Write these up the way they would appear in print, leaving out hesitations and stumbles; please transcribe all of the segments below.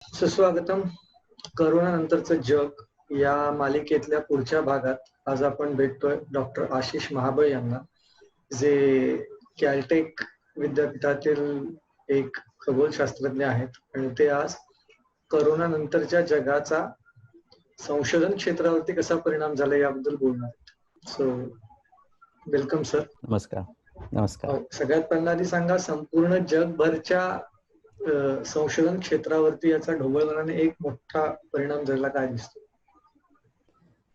सुस्वागतम. करोना नंतरचं जग या मालिकेतल्या पुढच्या भागात आज आपण भेटतोय डॉक्टर आशिष महाबळ यांना, जे कॅलटेक विद्यापीठातील एक खगोलशास्त्रज्ञ आहेत आणि ते आज करोना नंतरच्या जगाचा संशोधन क्षेत्रावरती कसा परिणाम झाला याबद्दल बोलणार आहेत. So welcome sir. नमस्कार. नमस्कार. सगळ्यात पहिल्यांदा आधी सांगा, संपूर्ण जगभरच्या संशोधन क्षेत्रावरती याचा ढोबळमानाने एक मोठा परिणाम झाला काय दिसतो?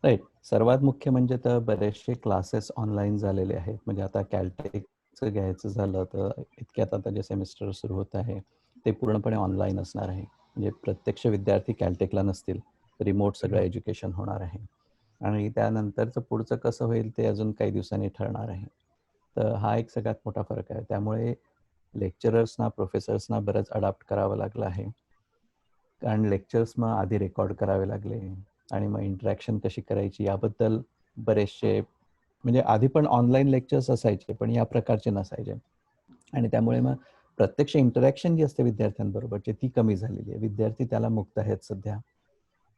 राईट. सर्वात मुख्य म्हणजे तर बरेचसे क्लासेस ऑनलाईन झालेले आहेत. म्हणजे आता कॅलटेकचं घ्यायचं झालं तर इतक्यात आता जे सेमिस्टर सुरू होत आहे ते पूर्णपणे ऑनलाईन असणार आहे. म्हणजे प्रत्यक्ष विद्यार्थी कॅलटेकला नसतील, रिमोट सगळं एज्युकेशन होणार आहे. आणि त्यानंतरचं पुढचं कसं होईल ते अजून काही दिवसांनी ठरणार आहे. तर हा एक सगळ्यात मोठा फरक आहे. त्यामुळे लेक्चरर्सना, प्रोफेसर्सना बरंच अडॉप्ट करावं लागलं आहे. कारण लेक्चर्स मग आधी रेकॉर्ड करावे लागले आणि मग इंटरॅक्शन कशी करायची याबद्दल बरेचसे, म्हणजे आधी पण ऑनलाईन लेक्चर्स असायचे पण या प्रकारचे नसायचे. आणि त्यामुळे मग प्रत्यक्ष इंटरॅक्शन जी असते विद्यार्थ्यांबरोबरची ती कमी झालेली आहे. विद्यार्थी त्याला मुक्त आहेत सध्या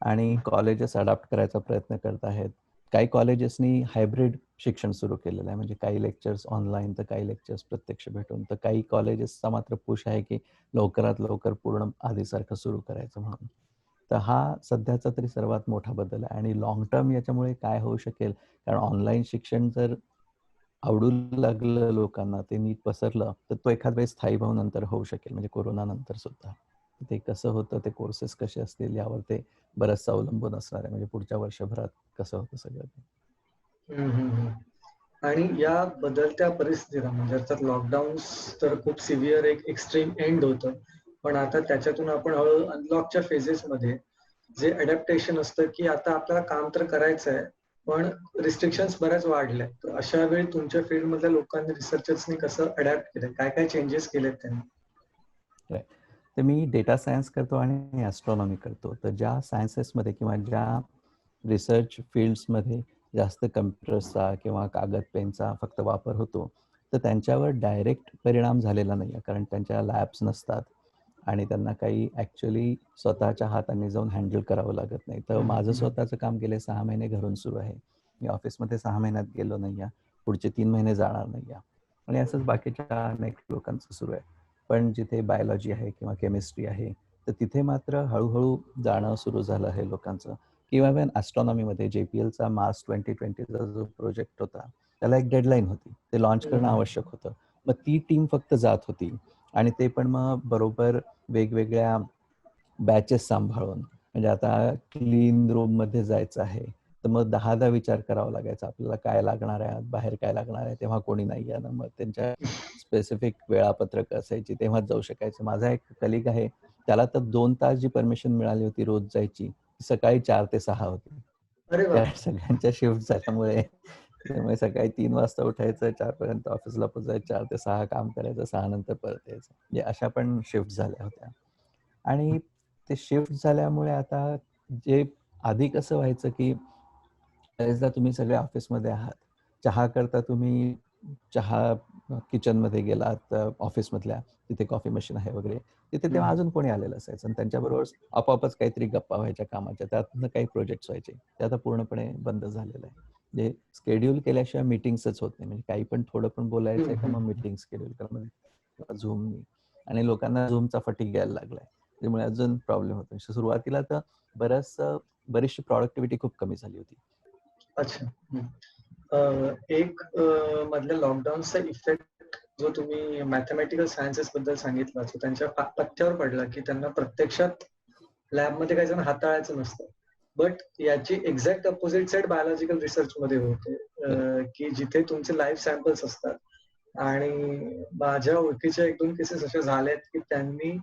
आणि कॉलेजेस अडॉप्ट करायचा प्रयत्न करत आहेत. काही कॉलेजेसनी हायब्रिड शिक्षण सुरू केलेलं आहे. म्हणजे काही लेक्चर्स ऑनलाईन तर काही लेक्चर्स प्रत्यक्ष भेटून. तर काही कॉलेजेसचा मात्र पुश आहे की लवकरात लवकर पूर्ण आधीसारखं सुरू करायचं म्हणून. तर हा सध्याचा तरी सर्वात मोठा बदल आहे. आणि लॉंग टर्म याच्यामुळे काय होऊ शकेल, कारण ऑनलाईन शिक्षण जर आवडू लागलं लोकांना, ते नीट पसरलं तर तो एखाद वेळेस स्थायी भाव नंतर होऊ शकेल. म्हणजे कोरोना नंतर सुद्धा ते कसं होतं, ते कोर्सेस कसे असतील यावर ते बरंचसं अवलंबून असणार आहे. म्हणजे पुढच्या वर्षभरात कसं होतं सगळं ते. आणि या बदलत्या परिस्थितीला म्हणजे तर लॉकडाऊन तर खूप सिव्हिअर एक एक्स्ट्रीम एंड होतं, पण आता त्याच्यातून आपण हळूहळू अनलॉकच्या फेजेसमध्ये जे अडॅप्टेशन असतं की आता आपल्याला काम तर करायचं आहे पण रिस्ट्रिक्शन्स बऱ्याच वाढल्या, तर अशा वेळी तुमच्या फील्डमधल्या लोकांनी, रिसर्चर्सनी कसं अडॅप्ट केलं, काय काय चेंजेस केलेत त्यांनी? तर मी डेटा सायन्स करतो आणि ॲस्ट्रॉनॉमी करतो. तर ज्या सायन्सेसमध्ये किंवा ज्या रिसर्च फील्ड्समध्ये जास्त कम्प्युटर्सचा किंवा कागद पेनचा फक्त वापर होतो तर त्यांच्यावर डायरेक्ट परिणाम झालेला नाही आहे. कारण त्यांच्या लॅब्स नसतात आणि त्यांना काही ॲक्च्युअली स्वतःच्या हाताने जाऊन हँडल करावं लागत नाही. तर माझं स्वतःचं काम गेले 6 महिने घरून सुरू आहे. मी ऑफिसमध्ये 6 महिन्यात गेलो नाही आहे. पुढचे 3 महिने जाणार नाही आहे. आणि असंच बाकीच्या अनेक लोकांचं सुरू आहे. पण जिथे बायोलॉजी आहे किंवा केमिस्ट्री आहे तर तिथे मात्र हळूहळू जाणं सुरू झालं आहे लोकांचं. किंवा इव्हन ॲस्ट्रॉनॉमीमध्ये JPLचा मार्च 2020चा जो प्रोजेक्ट होता त्याला एक डेडलाईन होती. ते लॉन्च करणं आवश्यक होतं. मग ती टीम फक्त जात होती आणि ते पण मग बरोबर वेगवेगळ्या बॅचेस सांभाळून. म्हणजे आता क्लीन रूममध्ये जायचं आहे तर मग 10दा विचार करावा लागायचा आपल्याला काय लागणार आहे, बाहेर काय लागणार आहे, तेव्हा कोणी नाही आहे ना, मग त्यांच्या स्पेसिफिक वेळापत्रक असायची तेव्हाच जाऊ शकायचं. माझा एक कलिग आहे त्याला तर 2 तास जी परमिशन मिळाली होती रोज जायची, सकाळी 4 ते 6 होती. त्या सगळ्यांच्या शिफ्ट झाल्यामुळे त्यामुळे सकाळी 3 वाजता उठायचं, 4 पर्यंत ऑफिसला पोहोचायचं, 4 ते 6 काम करायचं, 6 नंतर परत यायचं. म्हणजे अशा पण शिफ्ट झाल्या होत्या. आणि ते शिफ्ट झाल्यामुळे आता जे आधी कसं व्हायचं की बरेचदा तुम्ही सगळे ऑफिसमध्ये आहात, चहा करता तुम्ही चहा किचनमध्ये गेलात ऑफिसमधल्या, तिथे कॉफी मशीन आहे वगैरे, तिथे तेव्हा अजून कोणी आलेलं असायचं आणि त्यांच्याबरोबर आपोआपच काहीतरी गप्पा व्हायच्या कामाच्या, त्यातनं काही प्रोजेक्ट्स व्हायचे. ते आता पूर्णपणे बंद झालेलं आहे. म्हणजे शेड्यूल केल्याशिवाय मीटिंग्सच होत नाही. म्हणजे काही पण थोडं पण बोलायचं आहे का मग मीटिंग शेड्यूल करा झूमनी. आणि लोकांना झूमचा फटीग यायला लागलाय. त्यामुळे अजून प्रॉब्लेम होतो. सुरुवातीला तर बरीचशी प्रॉडक्टिव्हिटी खूप कमी झाली होती. अच्छा. एक मधल्या लॉकडाऊनचा इफेक्ट जो तुम्ही मॅथमॅटिकल सायन्सेस बद्दल सांगितला, तो त्यांच्या पथ्यावर पडला की त्यांना प्रत्यक्षात लॅबमध्ये काही जण हाताळायचं नसतं. बट याची exact opposite side biological research मध्ये होते, की जिथे तुमचे लाईव्ह सॅम्पल्स असतात. आणि माझ्या ओळखीच्या 1-2 केसेस अशा झाल्यात की त्यांनी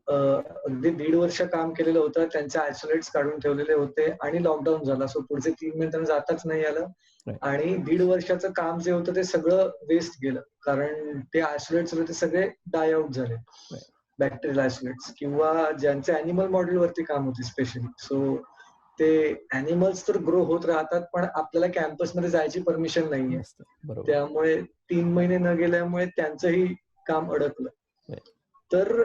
अगदी 1.5 वर्ष काम केलेलं होतं. त्यांचे आयसोलेट्स काढून ठेवलेले होते आणि लॉकडाऊन झाला. सो पुढचे 3 महिने त्यांना जाताच नाही आलं. आणि 1.5 वर्षाचं काम जे होतं ते सगळं वेस्ट गेलं. कारण ते आयसोलेट्स होते ते सगळे डाय आउट झाले. बॅक्टेरियल आयसोलेट्स किंवा ज्यांचे ॲनिमल मॉडेलवरती काम होते स्पेशली. सो ते ॲनिमल्स तर ग्रो होत राहतात, पण आपल्याला कॅम्पसमध्ये जायची परमिशन नाहीये. त्यामुळे 3 महिने न गेल्यामुळे त्यांचंही काम अडकलं. तर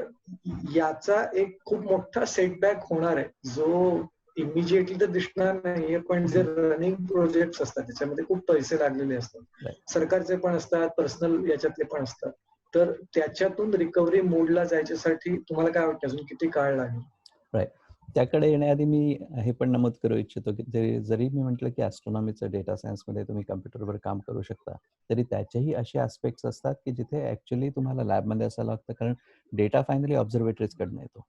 याचा एक खूप मोठा सेटबॅक होणार आहे, जो इमिजिएटली तर दिसणार नाहीये, पण जे रनिंग प्रोजेक्ट असतात त्याच्यामध्ये खूप पैसे लागलेले असतात, Right. सरकारचे पण असतात, पर्सनल याच्यातले पण असतात. तर त्याच्यातून रिकव्हरी मोडला जायच्यासाठी तुम्हाला काय वाटतं अजून किती काळ लागेल? राईट. त्याकडे येण्याआधी मी हे पण नमूद करू इच्छितो की जरी मी म्हटलं की ॲस्ट्रॉनॉमीचं डेटा सायन्समध्ये तुम्ही कम्प्युटरवर काम करू शकता, तरी त्याचेही असे ॲस्पेक्ट्स असतात की जिथे ॲक्च्युअली तुम्हाला लॅबमध्ये असावं लागतं, कारण डेटा फायनली ऑब्झर्वेटरीजकडनं येतो.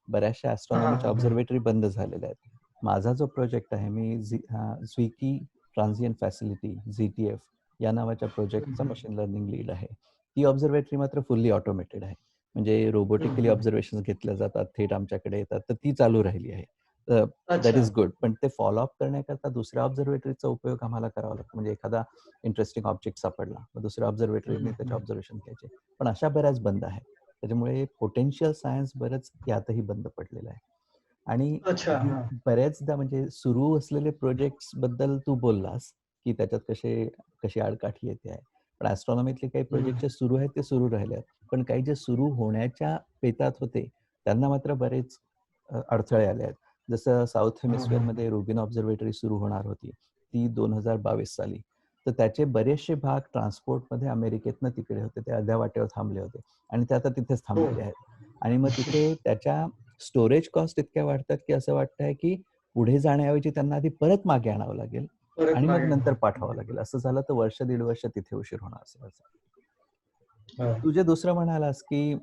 बऱ्याचशा ॲस्ट्रॉनॉमीच्या ऑब्झर्वेटरी बंद झालेल्या आहेत. माझा जो प्रोजेक्ट आहे, मी झ्विकी ट्रान्झिएंट फॅसिलिटी ZTF या नावाच्या प्रोजेक्टचा मशीन लर्निंग लीड आहे. ती ऑब्झर्वेटरी मात्र फुल्ली ऑटोमेटेड आहे. म्हणजे रोबोटिकली ऑब्झर्वेशन्स घेतल्या जातात, थेट आमच्याकडे येतात, तर ती चालू राहिली आहे. दॅट अच्छा. Is good. पण ते फॉलो अप करण्याकरता दुसऱ्या ऑब्झर्वेटरीचा उपयोग आम्हाला करावा लागतो. म्हणजे एखादा इंटरेस्टिंग ऑब्जेक्ट सापडला, मग दुसऱ्या ऑब्झर्वेटरीने त्याचे ऑब्झर्वेशन घ्यायचे. पण अशा बऱ्याच बंद आहेत. त्याच्यामुळे पोटेन्शियल सायन्स बरंच यातही बंद पडलेलं आहे. आणि अच्छा. बऱ्याचदा म्हणजे सुरू असलेले प्रोजेक्ट्स बद्दल तू बोललास, की त्याच्यात कशी आडकाठी येते आहे. पण ॲस्ट्रॉनॉमीतले काही प्रोजेक्ट जे सुरू आहेत ते सुरू राहिले आहेत. पण काही जे सुरू होण्याच्या बेतात होते, त्यांना मात्र बरेच अडथळे आले आहेत. जसं साऊथ हेमिस्फिअरमध्ये रुबिन ऑब्झर्वेटरी सुरू होणार होती. ती 2022 साली. तर त्याचे बरेचसे भाग ट्रान्सपोर्टमध्ये अमेरिकेतनं तिकडे होते. ते अर्ध्या वाटेवर थांबले होते आणि ते आता तिथेच थांबलेले आहेत. आणि मग तिथे त्याच्या स्टोरेज कॉस्ट इतक्या वाढतात, की असं वाटतंय की पुढे जाण्याऐवजी त्यांना आधी परत मागे आणावं लागेल परत आणि मग मागे. नंतर पाठवावं लागेल. असं झालं तर वर्ष, दीड वर्ष तिथे उशीर होणार असं. हां. तू जे दुसरं म्हणालास, की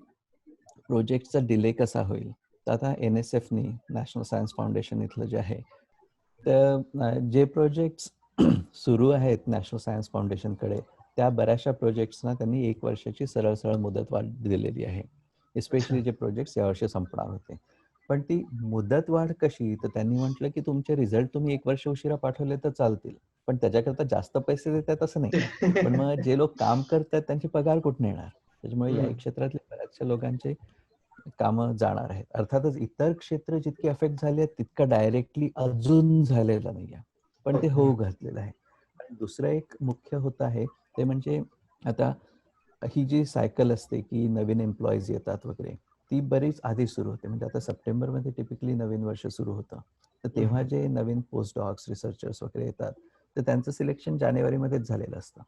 प्रोजेक्टचा डिले कसा होईल? तर आता NSFनी नॅशनल सायन्स फाउंडेशन इथलं जे आहे, तर जे प्रोजेक्ट्स सुरू आहेत नॅशनल सायन्स फाउंडेशनकडे, त्या बऱ्याचशा प्रोजेक्ट्सना त्यांनी 1 वर्षाची सरळ मुदतवाढ दिलेली आहे. अच्छा. एस्पेशली जे प्रोजेक्ट्स यावर्षी संपणार होते. पण ती मुदतवाढ कशी? तर त्यांनी म्हटलं, की तुमचे रिझल्ट तुम्ही 1 वर्ष उशिरा पाठवले तर चालतील. पण त्याच्याकरता जास्त पैसे देतात असं नाही. पण मग जे लोक काम करतात त्यांचे पगार कुठून येणार? त्याच्यामुळे या क्षेत्रातल्या बऱ्याचशा लोकांचे कामं जाणार आहेत. अर्थातच इतर क्षेत्र जितकी अफेक्ट झाली आहेत, तितकं डायरेक्टली अजून झालेलं नाहीये. पण ते होऊ घातलेलं आहे. आणि दुसरं एक मुख्य होत आहे, ते म्हणजे आता ही जी सायकल असते, की नवीन एम्प्लॉईज येतात वगैरे, ती बरीच आधी सुरू होते. म्हणजे आता सप्टेंबरमध्ये टिपिकली नवीन वर्ष सुरू होतं. तर तेव्हा जे नवीन पोस्ट डॉक्स, रिसर्चर्स वगैरे येतात, तर त्यांचं सिलेक्शन जानेवारीमध्येच झालेलं असतं.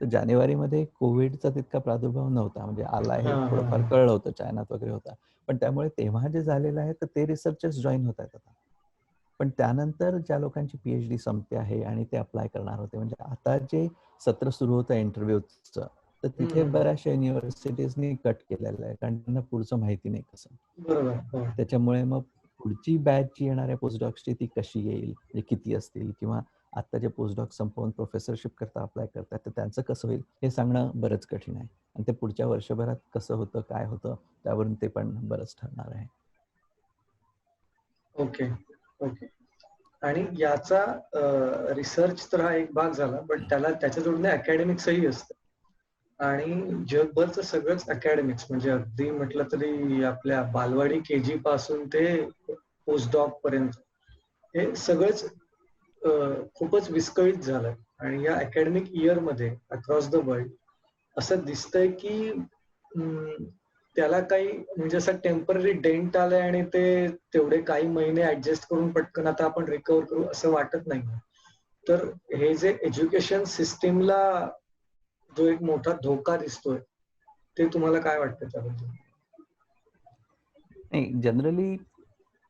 तर जानेवारीमध्ये कोविडचा तितका प्रादुर्भाव नव्हता. म्हणजे आला हे थोडंफार कळलं होतं, चायनात वगैरे होता. पण त्यामुळे तेव्हा जे झालेलं आहे, तर ते रिसर्चर्स जॉइन होत आहेत आता. पण त्यानंतर ज्या लोकांची PhD संपते आहे आणि ते अप्लाय करणार होते, म्हणजे आता जे सत्र सुरू होतं इंटरव्ह्यूचं, तर तिथे बऱ्याचशा युनिव्हर्सिटीजनी कट केलेलं आहे, कारण त्यांना पुढचं माहिती नाही कसं. बरोबर. हो. त्याच्यामुळे मग पुढची बॅच जी येणाऱ्या पोस्टडॉक्सची ती कशी येईल, म्हणजे किती असतील, किंवा आता जे पोस्टडॉक संपवून प्रोफेसरशिप करता अप्लाय करतात, तर त्यांचं कसं होईल हे सांगणं बरंच कठीण आहे. आणि ते पुढच्या वर्षभरात कसं होतं, काय होतं, त्यावरून ते पण बरंच ठरणार आहे. ओके. आणि याचा रिसर्च तर हा एक भाग झाला, बट त्याच्या जोडीने अकॅडमिक्सही असतं. आणि जगभरचं सगळंच अकॅडमिक्स म्हणजे अगदी म्हटलं तरी आपल्या बालवाडी KG पासून ते पोस्टडॉक पर्यंत हे सगळंच खूपच विस्कळीत झालंय. आणि या अकॅडमिक इयरमध्ये अक्रॉस द वर्ल्ड असं दिसतंय की त्याला काही म्हणजे असं टेम्पररी डेंट आलंय आणि ते तेवढे काही महिने ऍडजस्ट करून पटकन आता आपण रिकव्हर करू असं वाटत नाही. तर हे जे एज्युकेशन सिस्टीमला जो एक मोठा धोका दिसतोय, ते तुम्हाला काय वाटतं त्याबद्दल? नाही, जनरली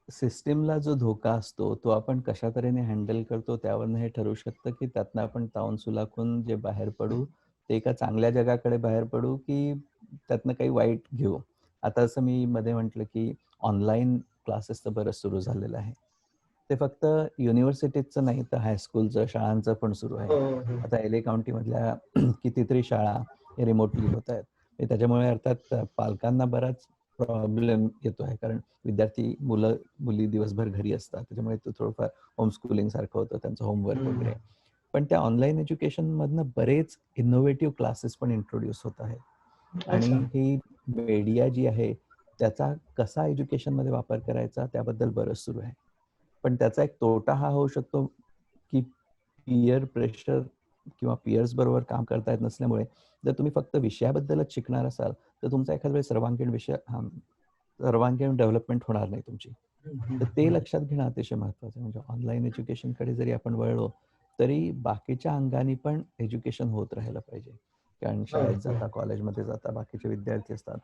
सिस्टीमला जो धोका असतो, तो आपण कशा तऱ्हेने हँडल करतो त्यावरनं हे ठरू शकतं, की त्यातनं आपण तावून सुलाखून जे बाहेर पडू, ते एका चांगल्या जगाकडे बाहेर पडू, की त्यातनं काही वाईट घेऊ. आता असं मी मध्ये म्हटलं, की ऑनलाईन क्लासेस तर बरंच सुरू झालेलं आहे. ते फक्त युनिव्हर्सिटीजचं नाही, तर हायस्कूलचं, शाळांचं पण सुरू आहे. हो, हो. आता LA काउंटीमधल्या कितीतरी शाळा हे रिमोटली होत आहेत. त्याच्यामुळे अर्थात पालकांना बराच प्रॉब्लेम येतो आहे, कारण मुली दिवसभर घरी असतात. त्याच्यामुळे ते थोडंफार होम स्कूलिंग सारखं होतं, त्यांचं होमवर्क वगैरे. पण त्या ऑनलाईन एज्युकेशनमधनं बरेच इनोव्हेटिव्ह क्लासेस पण इंट्रोड्यूस होत आहेत. आणि अच्छा. ही मीडिया जी आहे, त्याचा कसा एज्युकेशनमध्ये वापर करायचा त्याबद्दल बरंच सुरू आहे. पण त्याचा एक तोटा हा होऊ शकतो, की पीअर प्रेशर किंवा पीअर्स बरोबर काम करता येत नसल्यामुळे जर तुम्ही फक्त विषयाबद्दलच शिकणार असाल, तर तुमचा एखाद्या वेळेस सर्वांगीण डेव्हलपमेंट होणार नाही तुमची. तर ते लक्षात घेणं अतिशय महत्त्वाचं आहे. म्हणजे ऑनलाईन एज्युकेशनकडे जरी आपण वळलो तरी बाकीच्या अंगाने पण एज्युकेशन होत राहायला पाहिजे. कारण शाळेत जाता, कॉलेजमध्ये जाता, बाकीचे विद्यार्थी असतात,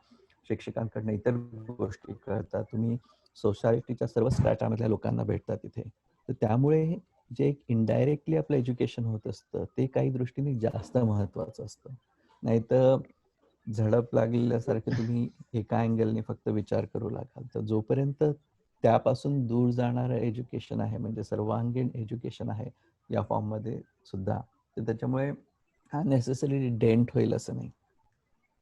शिक्षकांकडनं इतर गोष्टी कळतात, तुम्ही सोसायटीच्या सर्व स्ट्रॅटामधल्या लोकांना भेटतात तिथे. तर त्यामुळे जे एक इनडायरेक्टली आपलं एज्युकेशन होत असतं ते काही दृष्टीने जास्त महत्त्वाचं असतं. नाहीतर झडप लागलेल्यासारखे तुम्ही एका अँगलने फक्त विचार करू लागाल. तर जोपर्यंत त्यापासून दूर जाणारं एज्युकेशन आहे, म्हणजे सर्वांगीण एज्युकेशन आहे या फॉर्ममध्ये सुद्धा, तर त्याच्यामुळे हा नेसेसरी डेंट होईल असं नाही.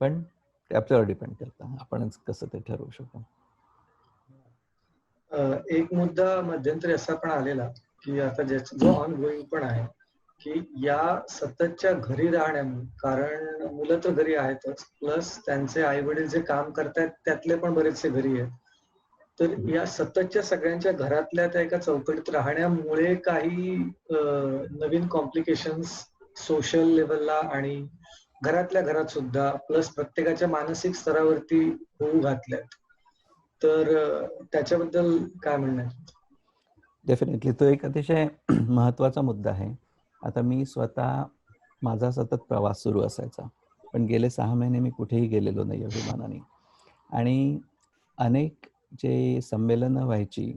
पण ते आपल्यावर डिपेंड करतं, आपणच कसं ते ठरवू शकतो. एक मुद्दा मध्यंतरी असा पण आलेला की आता जो ऑन गोईंग पण आहे की या सततच्या घरी राहण्यामुळे, कारण मुलं तर घरी आहेतच, प्लस त्यांचे आई वडील जे काम करतायत त्यातले पण बरेचसे घरी आहेत. तर या सततच्या सगळ्यांच्या घरातल्या त्या एका चौकटीत राहण्यामुळे काही नवीन कॉम्प्लिकेशन्स सोशल लेवलला आणि घरातल्या घरात सुद्धा, प्लस प्रत्येकाच्या मानसिक स्तरावरती होऊ घातल्यात. तर त्याच्याबद्दल काय म्हणणं आहे? डेफिनेटली तो एक अतिशय महत्त्वाचा मुद्दा आहे. आता मी स्वतः माझा सतत प्रवास सुरू असायचा, पण गेले 6 महिने मी कुठेही गेलेलो नाही आहे विमानाने. आणि अनेक जे संमेलनं व्हायची,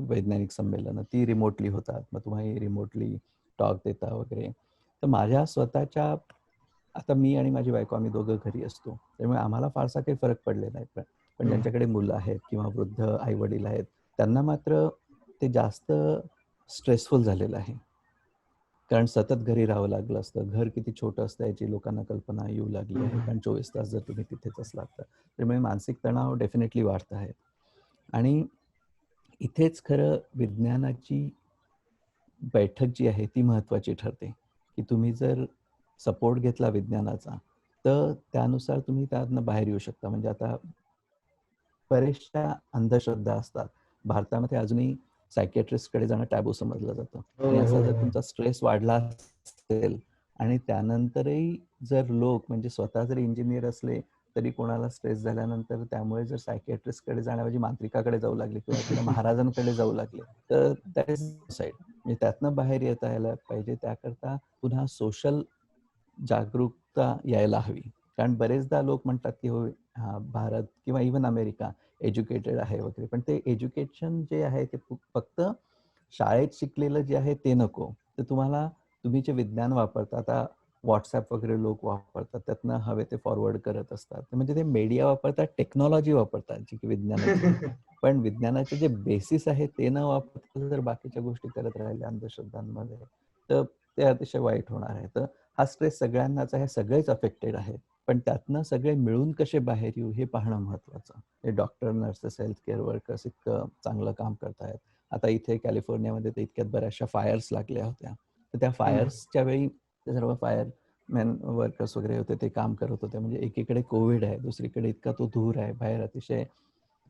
वैज्ञानिक संमेलनं, ती रिमोटली होतात. मग तुम्ही रिमोटली टॉक देता वगैरे. तर माझ्या स्वतःच्या, आता मी आणि माझी बायको आम्ही दोघं घरी असतो, त्यामुळे आम्हाला फारसा काही फरक पडलेला नाही. पण ज्यांच्याकडे मुलं आहेत किंवा वृद्ध आई वडील आहेत, त्यांना मात्र ते जास्त स्ट्रेसफुल झालेलं आहे. कारण सतत घरी राहावं लागलं असतं. घर किती छोटं असतं याची लोकांना कल्पना येऊ लागली आहे. कारण 24 तास जर तुम्ही तिथेच असलात तर. त्यामुळे मानसिक तणाव डेफिनेटली वाढत आहेत. आणि इथेच खरं विज्ञानाची बैठक जी आहे ती महत्त्वाची ठरते, की तुम्ही जर सपोर्ट घेतला विज्ञानाचा, तर त्यानुसार तुम्ही त्यातनं बाहेर येऊ शकता. म्हणजे आता बऱ्याचशा अंधश्रद्धा असतात. भारतामध्ये अजूनही सायकियाट्रिस्टकडे जाणं टॅबू समजलं जातं. आणि असा जर तुमचा स्ट्रेस वाढला असेल आणि त्यानंतरही जर लोक, म्हणजे स्वतः जर इंजिनियर असले तरी कोणाला स्ट्रेस झाल्यानंतर त्यामुळे जर सायकियाट्रिस्टकडे जाण्याऐवजी मांत्रिकाकडे जाऊ लागले किंवा एखाद्या महाराजांकडे जाऊ लागले, तर दॅट इज साईड. म्हणजे त्यातनं बाहेर येता यायला पाहिजे. त्याकरता पुन्हा सोशल जागरूकता यायला हवी. कारण बरेचदा लोक म्हणतात की हो, भारत किंवा इव्हन अमेरिका एज्युकेटेड आहे वगैरे, पण ते एज्युकेशन जे आहे ते फक्त शाळेत शिकलेलं जे आहे ते नको. तर तुम्ही जे विज्ञान वापरता, आता व्हॉट्सॲप वगैरे लोक वापरतात, त्यातनं हवे ते फॉरवर्ड करत असतात. म्हणजे ते मीडिया वापरतात, टेक्नॉलॉजी वापरतात जी की विज्ञानाची आहे. पण विज्ञानाचे जे बेसिस आहे ते न वापरता जर बाकीच्या गोष्टी करत राहिल्या अंधश्रद्धांमध्ये, तर ते अतिशय वाईट होणार आहे. तर हा स्ट्रेस सगळ्यांनाच आहे, सगळेच अफेक्टेड आहेत. पण त्यातनं सगळे मिळून कसे बाहेर येऊ हे पाहणं महत्त्वाचं. हे doctor, nurses, health care workers इतकं चांगलं काम करतायत. आता इथे कॅलिफोर्नियामध्ये तर इतक्यात बऱ्याचशा फायर्स लागल्या होत्या. तर त्या फायर्सच्या वेळी ते सर्व फायरमॅन वर्कर्स वगैरे होते, ते काम करत होते. म्हणजे एकीकडे कोविड आहे, दुसरीकडे इतका तो धूर आहे, बाहेर अतिशय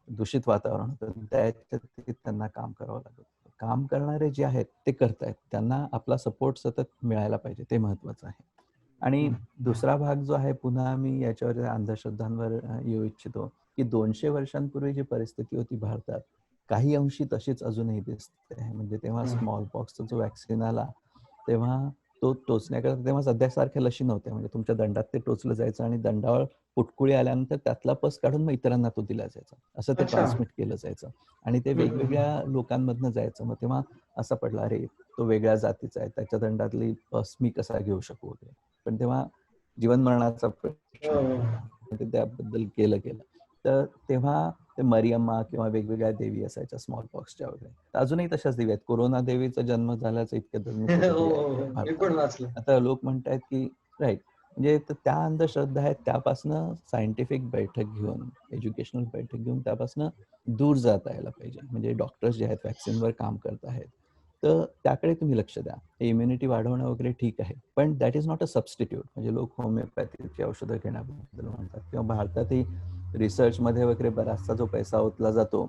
दूषित वातावरण होतं. त्याच्यात त्यांना काम करावं लागत. काम करणारे जे आहेत ते करतायत. त्यांना आपला सपोर्ट सतत मिळायला पाहिजे, ते महत्त्वाचं आहे. आणि दुसरा भाग जो आहे, पुन्हा मी याच्यावर अंधश्रद्धांवर येऊ इच्छितो, की 200 वर्षांपूर्वी जी परिस्थिती होती भारतात, काही अंशी तशीच अजूनही दिसते आहे. म्हणजे तेव्हा स्मॉल पॉक्सचा जो व्हॅक्सिन आला, तेव्हा तो टोचण्याकरता तेव्हा सध्यासारख्या लशी नव्हत्या. म्हणजे तुमच्या दंडात ते टोचलं जायचं आणि दंडावर पुटकुळी आल्यानंतर त्यातला पस काढून मग इतरांना तो दिला जायचा. असं ते ट्रान्समिट केलं जायचं आणि ते वेगवेगळ्या लोकांमधनं जायचं. मग तेव्हा असं पडलं, अरे तो वेगळ्या जातीचा आहे, त्याच्या दंडातली पस मी कसा घेऊ शकू वगैरे. पण तेव्हा जीवन मरणाचा प्रश्न होता, त्याबद्दल केलं. तर तेव्हा ते मरियम्मा किंवा वेगवेगळ्या देवी असायच्या स्मॉल पॉक्सच्या वगैरे. तर अजूनही तशाच देवी आहेत. कोरोना देवीचा जन्म झाल्याचं इतक्यातच मी कुठेतरी ऐकलंय मी पण भारतात. वाचलं. आता लोक म्हणतायत की राईट, म्हणजे त्या अंधश्रद्धा आहेत, त्यापासनं सायंटिफिक बैठक घेऊन, एज्युकेशनल बैठक घेऊन त्यापासनं दूर जाता यायला पाहिजे. म्हणजे डॉक्टर्स जे आहेत व्हॅक्सिनवर काम करत आहेत, तर त्याकडे तुम्ही लक्ष द्या. इम्युनिटी वाढवणं वगैरे ठीक आहे, पण that is not a substitute. म्हणजे लोक होमिओपॅथीची औषधं घेण्याबद्दल म्हणतात किंवा भारतातही रिसर्चमध्ये वगैरे बराचसा जो पैसा ओतला जातो,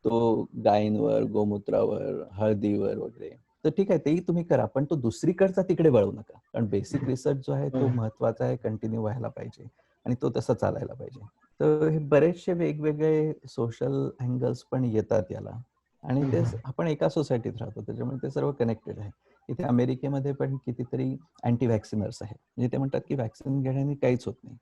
तो गायींवर, गोमूत्रावर, हळदीवर वगैरे. तर ठीक आहे, तेही तुम्ही करा, पण तो दुसरीकडचा तिकडे वळवू नका. कारण बेसिक रिसर्च जो आहे तो महत्त्वाचा आहे, कंटिन्यू व्हायला पाहिजे. आणि तो तसा चालायला पाहिजे. तर हे बरेचसे वेगवेगळे सोशल अँगल्स पण येतात याला आणि ते आपण एका सोसायटीत राहतो त्याच्यामुळे ते सर्व कनेक्टेड आहे. इथे अमेरिकेमध्ये पण कितीतरी अँटी व्हॅक्सिनर्स आहेत. म्हणजे ते म्हणतात की व्हॅक्सिन घेण्याने काहीच होत नाही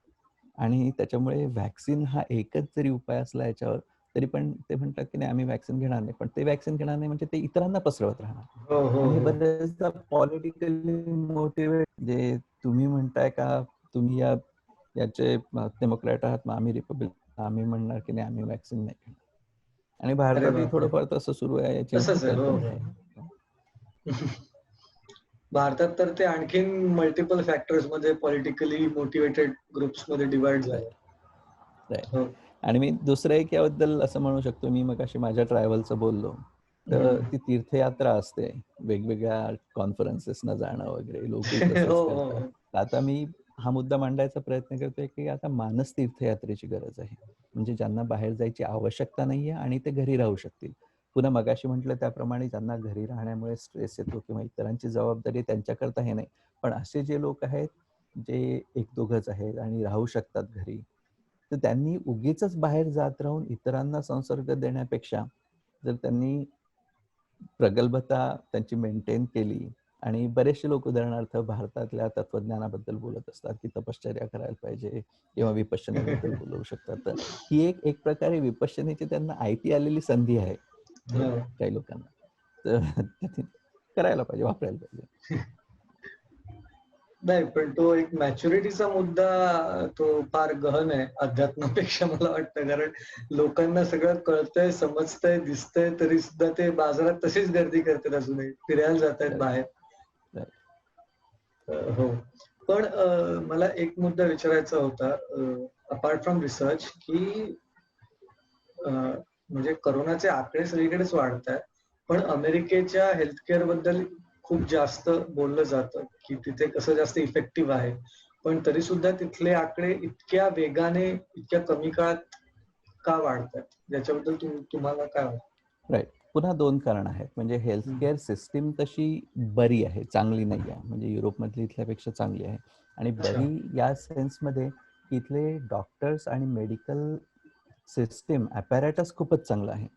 आणि त्याच्यामुळे व्हॅक्सिन हा एकच जरी उपाय असला याच्यावर तरी पण ते म्हणतात की नाही आम्ही व्हॅक्सिन घेणार नाही. पण ते व्हॅक्सिन घेणार नाही म्हणजे ते इतरांना पसरवत राहणार. हो हो आणि हे हो. बरेचदा पॉलिटिकली मोटिवेट जे तुम्ही म्हणताय का तुम्ही याचे डेमोक्रॅट आहात मग आम्ही रिपब्लिक आम्ही म्हणणार की नाही आम्ही व्हॅक्सिन नाही घेणार. आणि अरे भारतातही बापरे. थोडंफार तसं सुरू आहे याची तसंच आहे. हो कल्पना हो. आहे. भारतात तर ते आणखीन मल्टिपल फॅक्टर्स मध्ये पॉलिटिकली मोटिवेटेड ग्रुप्स मध्ये डिवाइड झालं. राईट. हो. आणि मी दुसरं एक याबद्दल असं म्हणू शकतो मी मगाशी माझ्या ट्रॅव्हलचं बोललो तर ती तीर्थयात्रा असते वेगवेगळ्या कॉन्फरन्सेसना जाणं वगैरे लोकही हो तसंच हो करतात. हो. आता मी हा मुद्दा मांडायचा प्रयत्न करतोय की आता मानस तीर्थयात्रेची गरज आहे. म्हणजे ज्यांना बाहेर जायची आवश्यकता नाहीये आणि ते घरी राहू शकतील. पुन्हा मगाशी म्हटलं त्याप्रमाणे ज्यांना घरी राहण्यामुळे स्ट्रेस येतो किंवा इतरांची जबाबदारी त्यांच्याकरता हे नाही. पण असे जे लोक आहेत जे एक दोघंच आहेत आणि राहू शकतात घरी तर त्यांनी उगीचच बाहेर जात राहून इतरांना संसर्ग देण्यापेक्षा जर त्यांनी प्रगल्भता त्यांची मेंटेन केली आणि बरेचसे लोक उदाहरणार्थ भारतातल्या तत्वज्ञानाबद्दल बोलत असतात की तपश्चर्या करायला पाहिजे किंवा विपश्यनेबद्दल बोलू शकतात. तर ही एक प्रकारे विपश्यनेची त्यांना आयती आलेली संधी आहे हो. काही लोकांना. तर करायला पाहिजे वापरायला पाहिजे. नाही, पण तो एक मॅच्युरिटीचा मुद्दा तो फार गहन आहे अध्यात्मापेक्षा मला वाटतं. कारण लोकांना सगळं कळतंय, समजतंय, दिसतंय तरी सुद्धा ते बाजारात तशीच गर्दी करतात अजूनही. फिरायला जातायत बाहेर. हो. पण मला एक मुद्दा विचारायचा होता अपार्ट फ्रॉम रिसर्च की म्हणजे कोरोनाचे आकडे सगळीकडेच वाढतायत. पण अमेरिकेच्या हेल्थ केअर बद्दल खूप जास्त बोललं जातं, की तिथे कसं जास्त इफेक्टिव्ह आहे. पण तरी सुद्धा तिथले आकडे इतक्या वेगाने, इतक्या कमी काळात का वाढतायत? याच्याबद्दल तुम्हाला काय वाटतं? राईट. पुन्हा 2 कारणं आहेत. म्हणजे हेल्थ हं. केअर सिस्टीम तशी बरी आहे, चांगली नाही आहे. म्हणजे युरोपमधली इथल्यापेक्षा चांगली आहे. आणि अच्छा. बरी या सेन्समध्ये इथले डॉक्टर्स आणि मेडिकल सिस्टीम ॲपॅरेटस खूपच चांगलं आहे.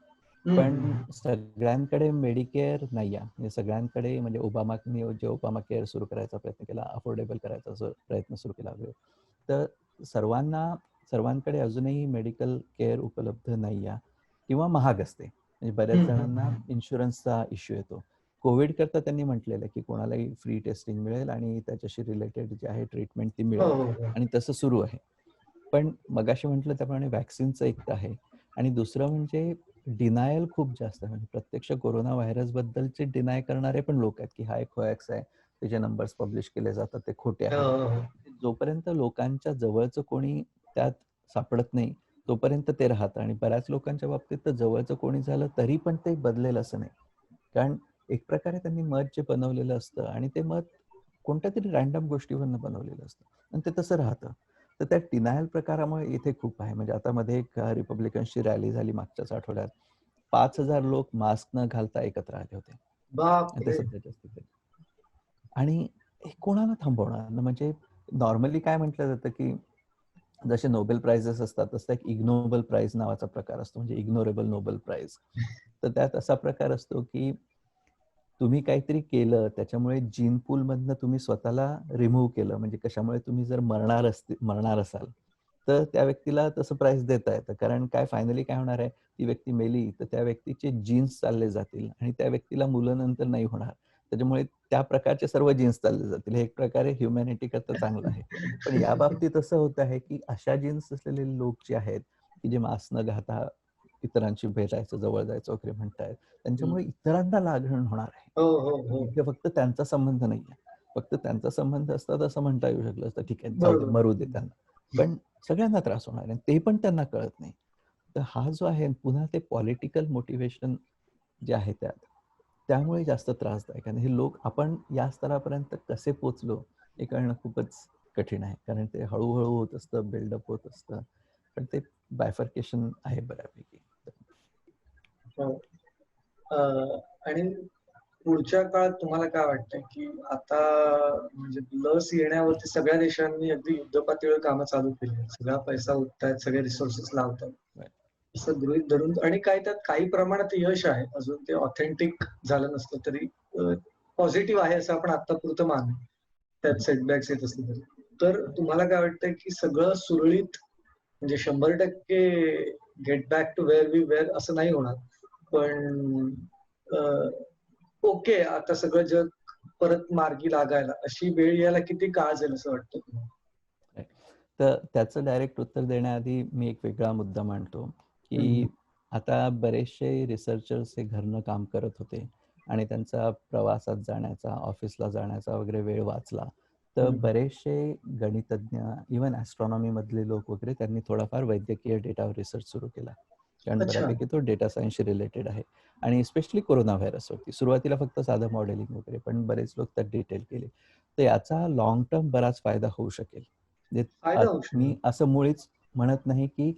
हं, हं, पण हं. सगळ्यांकडे मेडिकेअर नाही आहे. म्हणजे सगळ्यांकडे म्हणजे ओबामाने जे ओबामा केअर सुरू करायचा प्रयत्न केला, अफोर्डेबल करायचा प्रयत्न सुरू केला वगैरे. तर सर्वांकडे अजूनही मेडिकल केअर उपलब्ध नाही आहे किंवा महाग असते. म्हणजे बऱ्याच हं, हं, जणांना हं. इन्शुरन्सचा इश्यू येतो. कोविड करता त्यांनी म्हटलेलं की कोणालाही फ्री टेस्टिंग मिळेल आणि त्याच्याशी रिलेटेड जे आहे ट्रीटमेंट ती हो, मिळेल हो, हो. आणि तसं सुरू आहे. पण मगाशी म्हटलं त्याप्रमाणे व्हॅक्सिनचं एक आहे आणि दुसरं म्हणजे डिनायल खूप जास्त आहे. म्हणजे प्रत्यक्ष कोरोना व्हायरसबद्दलचे डिनाय करणारे पण लोक आहेत की हा एक होएक्स आहे. त्याचे नंबर्स पब्लिश केले जातात ते खोटे हो, आहेत. हो, हो. जोपर्यंत लोकांच्या जवळचं कोणी त्यात सापडत नाही तोपर्यंत ते राहतं आणि बऱ्याच लोकांच्या बाबतीत तर जवळचं कोणी झालं तरी पण ते बदलेल असं नाही. कारण एक प्रकारे त्यांनी मत जे बनवलेलं असतं आणि ते मत कोणत्या तरी रँडम गोष्टीवरनं बनवलेलं असतं आणि ते तसं राहतं. तर त्या डिनायल प्रकारामुळे इथे खूप आहे. म्हणजे आता मध्ये एक रिपब्लिकन्सची रॅली झाली मागच्याच आठवड्यात. 5,000 लोक मास्क न घालता एकत्र आले होते. आणि ते बापरे! सध्याच्या स्थितीत. आणि हे कोणाला थांबवणार ना? म्हणजे नॉर्मली काय म्हटलं जातं की जसे नोबेल प्राइजेस असतात तसं एक इग्नोबल प्राइज नावाचा प्रकार असतो म्हणजे इग्नोरेबल नोबेल प्राइज. तर त्यात असा प्रकार असतो की तुम्ही काहीतरी केलं त्याच्यामुळे जीन पूल मधनं तुम्ही स्वतःला रिमूव्ह केलं म्हणजे कशामुळे तुम्ही जर मरणार असाल तर त्या व्यक्तीला तसं प्राइस देता येतं. कारण काय फायनली काय होणार आहे ती व्यक्ती मेली तर त्या व्यक्तीचे जीन्स चालले जातील आणि त्या व्यक्तीला मुलं नंतर नाही होणार. त्याच्यामुळे त्या प्रकारचे सर्व जीन्स चालले जातील. हे एक प्रकारे ह्युमॅनिटी करता चांगलं आहे. पण या बाबतीत असं होत आहे की अशा जीन्स असलेले लोक जे आहेत की जे मास्क न घालता इतरांशी भेटायचं जवळ जायचं वगैरे म्हणतायत हं. त्यांच्यामुळे इतरांना लागण होणार आहे. हो, हो, हो. इथे फक्त त्यांचा संबंध नाहीये. फक्त त्यांचा संबंध असता तर असं म्हणता येऊ शकलं असतं ठीक आहे जाऊ दे बरोबर. मरू दे त्यांना. पण सगळ्यांना त्रास होणार आहे ते पण त्यांना कळत नाही. तर हा जो आहे पुन्हा ते पॉलिटिकल मोटिवेशन जे आहे त्यात त्यामुळे जास्त त्रासदायक आहे. हे लोक आपण या स्तरापर्यंत कसे पोचलो हे कळणं खूपच कठीण आहे. कारण ते हळूहळू होत असतं, बिल्डअप होत असतं. पण ते बायफर्केशन आहे बऱ्यापैकी. हो. आणि पुढच्या काळात तुम्हाला काय वाटतंय की आता म्हणजे लस येण्यावरती सगळ्या देशांनी अगदी युद्धपातळीवर कामं चालू केली आहेत. सगळा पैसा उठतायत, सगळे रिसोर्सेस लावतात. Right. असं गृहीत धरून आणि त्यात काही प्रमाणात यश आहे. अजून ते ऑथेंटिक झालं नसलं तरी पॉझिटिव्ह आहे असं आपण आत्तापुरतं मानू. त्यात सेटबॅक्स येत असले तरी. तर तुम्हाला काय वाटतंय की सगळं सुरळीत म्हणजे 100% get back to where we were असं नाही होणार. पण ओके, आता सगळं जग परत मार्गी लागायला अशी वेळ यायला किती काळ जाईल असं वाटतं तुम्हाला? तर त्याचं डायरेक्ट उत्तर देण्याआधी मी एक वेगळा मुद्दा मांडतो की आता बरेचसे रिसर्चर्स हे घरनं काम करत होते आणि त्यांचा प्रवासात जाण्याचा, ऑफिसला जाण्याचा वगैरे वेळ वाचला. तर बरेचसे गणितज्ञ, इव्हन ॲस्ट्रॉनॉमी मधले लोक वगैरे त्यांनी थोडाफार वैद्यकीय डेटावर रिसर्च सुरू केला. कारण अच्छा. बऱ्यापैकी तो डेटा सायन्सशी रिलेटेड आहे आणि स्पेशली कोरोना व्हायरसवरती. सुरुवातीला फक्त साधं मॉडेलिंग वगैरे, पण बरेच लोक त्यात डिटेल केले. तर याचा लॉंग टर्म बराच फायदा होऊ शकेल. फायदा होऊ मी शकतो. असं मुळीच म्हणत नाही की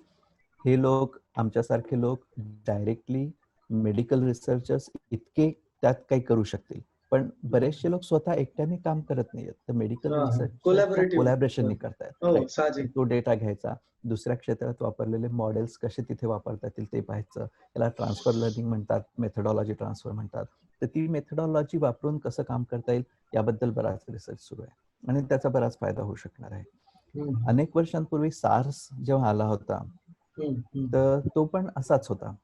हे लोक, आमच्यासारखे लोक डायरेक्टली मेडिकल रिसर्चर्स इतके त्यात काही करू शकतील. पण बरेचसे लोक स्वतः एकट्याने काम करत नाहीयेत. तर मेडिकल रिसर्चच्या कोलॅबरेशननी करतायत. हो, राईट. साहजिक. तो डेटा घ्यायचा, दुसऱ्या क्षेत्रात वापरलेले मॉडेल्स कसे तिथे वापरता येतील ते पाहायचं. याला ट्रान्सफर लर्निंग म्हणतात, मेथडॉलॉजी ट्रान्सफर म्हणतात. तर ती मेथडॉलॉजी वापरून कसं काम करता येईल याबद्दल बराच रिसर्च सुरू आहे आणि त्याचा बराच फायदा होऊ शकणार आहे. अनेक वर्षांपूर्वी सार्स जेव्हा आला होता तर तो पण असाच होता.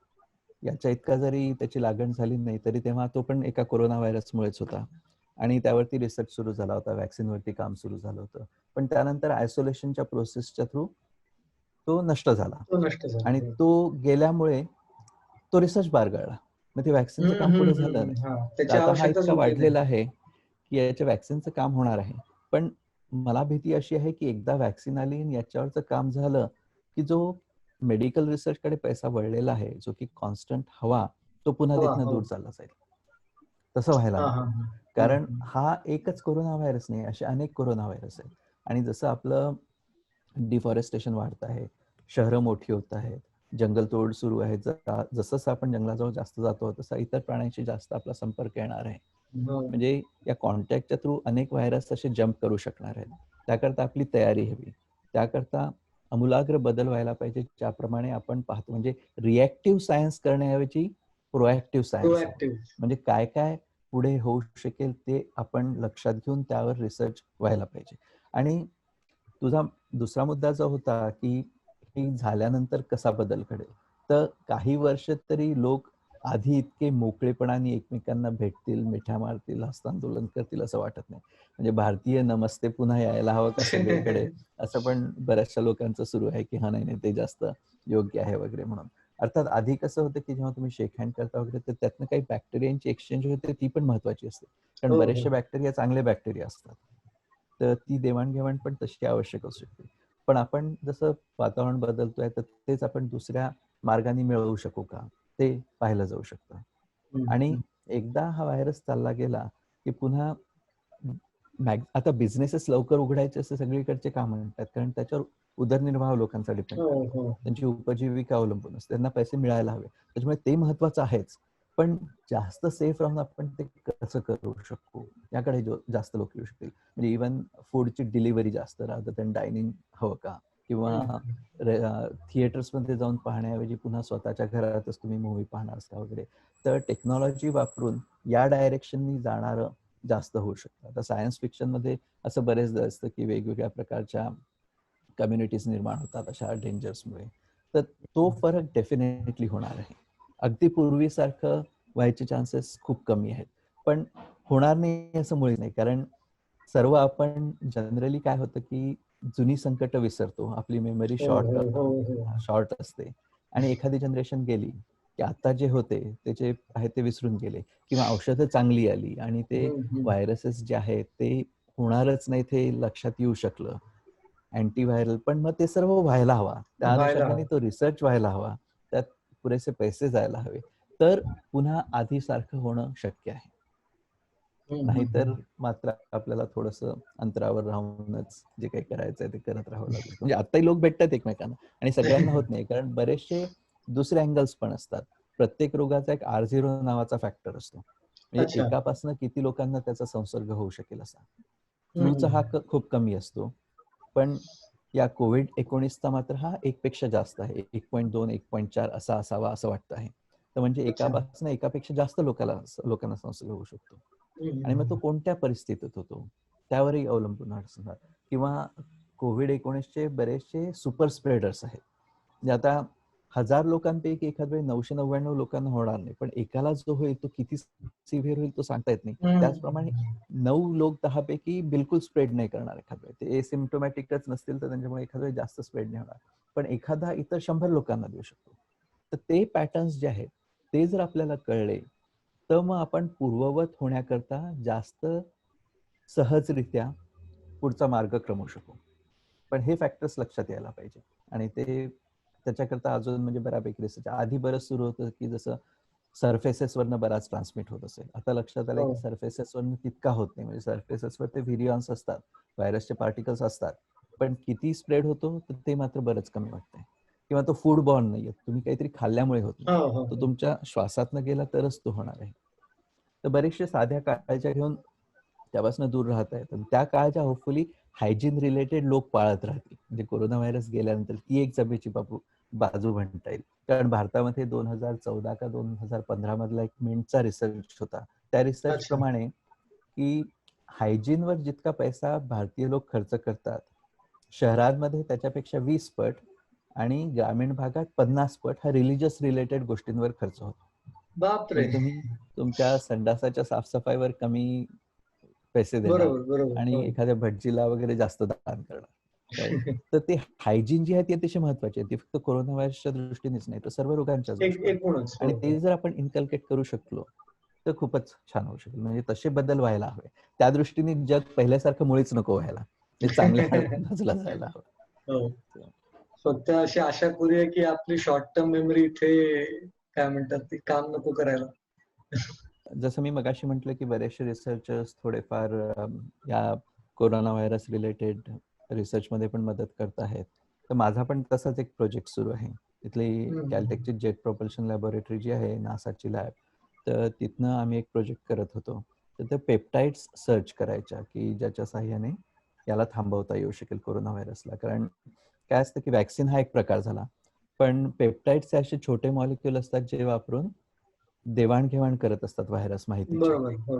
याच्या इतका जरी त्याची लागण झाली नाही तरी तेव्हा तो पण एका कोरोना व्हायरसमुळेच होता आणि त्यावरती रिसर्च सुरू झाला होता, वॅक्सिनवरती काम सुरू झालं होतं. पण त्यानंतर आयसोलेशनच्या प्रोसेसच्या थ्रू तो नष्ट झाला तो नष्ट झाला. आणि तो गेल्यामुळे तो रिसर्च बारगळला. मग ते वॅक्सिनचं काम पुढे झालं नाही. तर त्याची आता हा आवश्यकताच इतका उरली नाही. वाढलेला आहे की याच्या वॅक्सिनचं काम होणार आहे. पण मला भीती अशी आहे की एकदा वॅक्सिन आली आणि याच्यावरचं काम झालं की जो मेडिकल रिसर्चकडे पैसा वळलेला आहे, जो की कॉन्स्टंट हवा, तो पुन्हा तिथनं दूर चालला जाईल. तसं व्हायला नको. कारण हा एकच कोरोना व्हायरस नाही, असे अनेक कोरोना व्हायरस आहेत. आणि जसं आपलं डिफॉरेस्टेशन वाढत आहे, शहरं मोठी होत आहेत, जंगलतोड सुरू आहे, जसं आपण जंगलाजवळ जास्त जातो तसा इतर प्राण्यांशी जास्त आपला संपर्क येणार आहे. म्हणजे या कॉन्टॅक्टच्या थ्रू अनेक व्हायरस असे जम्प करू शकणार आहेत. त्याकरता आपली तयारी हवी. त्याकरता आमूलाग्र बदल व्हायला पाहिजे, ज्याप्रमाणे आपण पाहतो. म्हणजे रिॲक्टिव्ह सायन्स करण्याऐवजी प्रोॲक्टिव्ह सायन्स हवं. म्हणजे काय काय पुढे होऊ शकेल ते आपण लक्षात घेऊन त्यावर रिसर्च व्हायला पाहिजे. आणि तुझा दुसरा मुद्दा जो होता की हे झाल्यानंतर कसा बदल घडेल, तर काही वर्ष तरी लोक आधी इतके मोकळेपणाने एकमेकांना भेटतील, मिठ्या मारतील, हस्तांदोलन करतील असं वाटत नाही. म्हणजे भारतीय नमस्ते पुन्हा यायला हवं का सगळीकडे, असं पण बऱ्याचशा लोकांचं सुरू आहे की हा नाही ते जास्त योग्य आहे वगैरे म्हणून. अर्थात आधी कसं होतं की जेव्हा तुम्ही शेक हँड करता वगैरे तर त्यातनं काही बॅक्टेरियांची एक्सचेंज होते, ती पण महत्वाची असते. कारण बरेचसे बॅक्टेरिया चांगले बॅक्टेरिया असतात. तर ती देवाणघेवाण पण तशी आवश्यक असू शकते. पण आपण जसं वातावरण बदलतोय तर तेच आपण दुसऱ्या मार्गाने मिळवू शकू का, ते पाहिलं जाऊ शकतं. आणि एकदा हा व्हायरस चालला गेला की पुन्हा आता बिझनेसेस लवकर उघडायचे असे सगळीकडचे काम म्हणतात, कारण त्याच्यावर उदरनिर्वाह लोकांचा डिपेंड करतो. त्यांची उपजीविका अवलंबून असते, त्यांना पैसे मिळायला हवे. त्याच्यामुळे ते महत्वाचं आहेच. पण जास्त सेफ राहून आपण ते कसं करू शकू याकडे जास्त लोक येऊ शकतील. म्हणजे इव्हन फूडची डिलिव्हरी जास्त राहतं त्यांनी डायनिंग हवं का, किंवा थिएटर्समध्ये जाऊन पाहण्याऐवजी पुन्हा स्वतःच्या घरातच तुम्ही मूव्ही पाहणार का वगैरे. तर टेक्नॉलॉजी वापरून या डायरेक्शननी जाणारं जास्त होऊ शकतं. आता सायन्स फिक्शनमध्ये असं बरेचदा असतं की वेगवेगळ्या प्रकारच्या कम्युनिटीज निर्माण होतात अशा डेंजर्समुळे. तर तो फरक डेफिनेटली होणार आहे. अगदी पूर्वीसारखं व्हायचे चान्सेस खूप कमी आहेत. पण होणार नाही असं मुळीच नाही. कारण सर्व आपण जनरली काय होतं की जुनी संकट विसरतो. आपली मेमरी शॉर्ट असते आणि एखादी जनरेशन गेली की आता जे होते त्याचे आहे ते विसरून गेले, किंवा औषधं चांगली आली आणि ते व्हायरसेस जे आहेत ते होणारच नाही ते लक्षात येऊ शकलं, अँटीव्हायरल. पण मग ते सर्व व्हायला हवा, त्या अनुषंगाने तो रिसर्च व्हायला हवा, त्यात पुरेसे पैसे जायला हवे, तर पुन्हा आधीसारखं होणं शक्य आहे. नाहीतर मात्र आपल्याला थोडंसं अंतरावर राहूनच जे काही करायचंय ते करत राहावं लागेल. म्हणजे आताही लोक भेटतात एकमेकांना आणि सगळ्यांना होत नाही, कारण बरेचसे दुसरे अँगल्स पण असतात. प्रत्येक रोगाचा एक R0 नावाचा फॅक्टर असतो. म्हणजे अच्छा. एकापासून किती लोकांना त्याचा संसर्ग होऊ शकेल असा. हम्म, फ्लूचा हा हम्म. खूप कमी असतो, पण या कोविड-19चा मात्र हा 1 पेक्षा जास्त आहे. 1.2, 1.4 असा असावा असं वाटतं आहे. तर म्हणजे अच्छा. एकापेक्षा जास्त लोकांना संसर्ग होऊ शकतो. हम्म, आणि मग तो हम्म. कोणत्या परिस्थितीत होतो त्यावरही अवलंबून असणार. किंवा कोविड-19चे बरेचसे सुपर स्प्रेडर्स आहेत. म्हणजे आता 1000 लोकांपैकी एखाद वेळी 999 लोकांना होणार नाही, पण एकाला जो होईल तो किती सिव्हिअर होईल तो सांगता येत नाही. त्याचप्रमाणे 9 लोक 10 पैकी बिलकुल स्प्रेड नाही करणार एखाद वेळी. ते एसिम्प्टोमॅटिकच नसतील तर त्यांच्यामुळे एखाद वेळी जास्त स्प्रेड नाही होणार. पण एखादा इतर 100 लोकांना देऊ शकतो. तर ते पॅटर्न्स जे आहेत ते जर आपल्याला कळले, तर मग आपण पूर्ववत होण्याकरता जास्त सहजरित्या पुढचा मार्ग क्रमवू शकू. पण हे फॅक्टर्स लक्षात यायला पाहिजे. आणि ते त्याच्याकरता अजून म्हणजे बऱ्यापैकी रिसर्च आधी बरंच सुरू होतं, की जसं सरफेसेसवरनं बराच ट्रान्समिट होत असेल. आता लक्षात आलंय हो. की सरफेसेसवरनं तितका होत नाही. म्हणजे सरफेसेसवर ते व्हिरियॉन्स असतात, व्हायरसचे पार्टिकल्स असतात. पण किती स्प्रेड होतो तर ते मात्र बरंच कमी वाटतंय. किंवा तो फूड बॉर्न नाहीये. तुम्ही काहीतरी खाल्ल्यामुळे होत नाही. हो, हो, तो हो. तुमच्या श्वासातनं गेला तरच तो होणार आहे. तर बरेचशे साध्या काळज्या घेऊन त्यापासून दूर राहत आहेत. आणि त्या काळज्या होपफुली हायजीन रिलेटेड लोक पाळत राहतील. म्हणजे कोरोना व्हायरस गेल्यानंतर ती एक जमेची बाजू म्हणता येईल. कारण भारतामध्ये 2014 का 2015 मधला एक मिंटचा रिसर्च होता. त्या रिसर्च अच्छा. प्रमाणे की हायजीनवर जितका पैसा भारतीय लोक खर्च करतात, शहरांमध्ये त्याच्यापेक्षा 20 पट आणि ग्रामीण भागात 50 पट हा रिलिजियस रिलेटेड गोष्टींवर खर्च होतो. बापरे. म्हणजे तुम्ही तुमच्या संडासाच्या साफसफाईवर कमी पैसे देणार बरोबर, बरोबर. आणि हो. एखाद्या भटजीला वगैरे जास्त दान करणार. राईट. तर ते हायजीन जी आहे ती अतिशय महत्वाची आहे. ती फक्त कोरोना व्हायरसच्या दृष्टीनेच नाही, तर सर्व रोगांच्याच दृष्टीने. एकूणच. हो, आणि हो. ते जर आपण इन्कल्केट करू शकलो, तर खूपच छान होऊ शकेल. म्हणजे तसे बदल व्हायला हवे. त्या दृष्टीने जग पहिल्यासारखं मुळीच नको व्हायला. ते चांगल्या बाजूला जायला हवं. हो. फक्त अशी आशा करूया की आपली शॉर्ट टर्म मेमरी इथे काय म्हणतात ती काम नको करायला. जसं मी मगाशी म्हटलं की बरेचसे रिसर्चर्स थोडेफार या कोरोना व्हायरस रिलेटेड रिसर्चमध्ये पण मदत करत आहेत. तर माझा पण तसाच एक प्रोजेक्ट सुरू आहे. तिथली हम्म. कॅलटेकची जेट प्रोपल्शन लॅबोरेटरी जी आहे नासाची लॅब, तर तिथनं आम्ही एक प्रोजेक्ट करत होतो. तर ते पेप्टाइड्स सर्च करायच्या की ज्याच्या साहाय्याने याला थांबवता येऊ शकेल कोरोना व्हायरसला. कारण काय असतं की वॅक्सिन हा एक प्रकार झाला, पण पेप्टाइड्स हे असे छोटे मॉलिक्यूल असतात जे वापरून देवाणघेवाण करत असतात व्हायरस माहितीची. बरोबर. हो.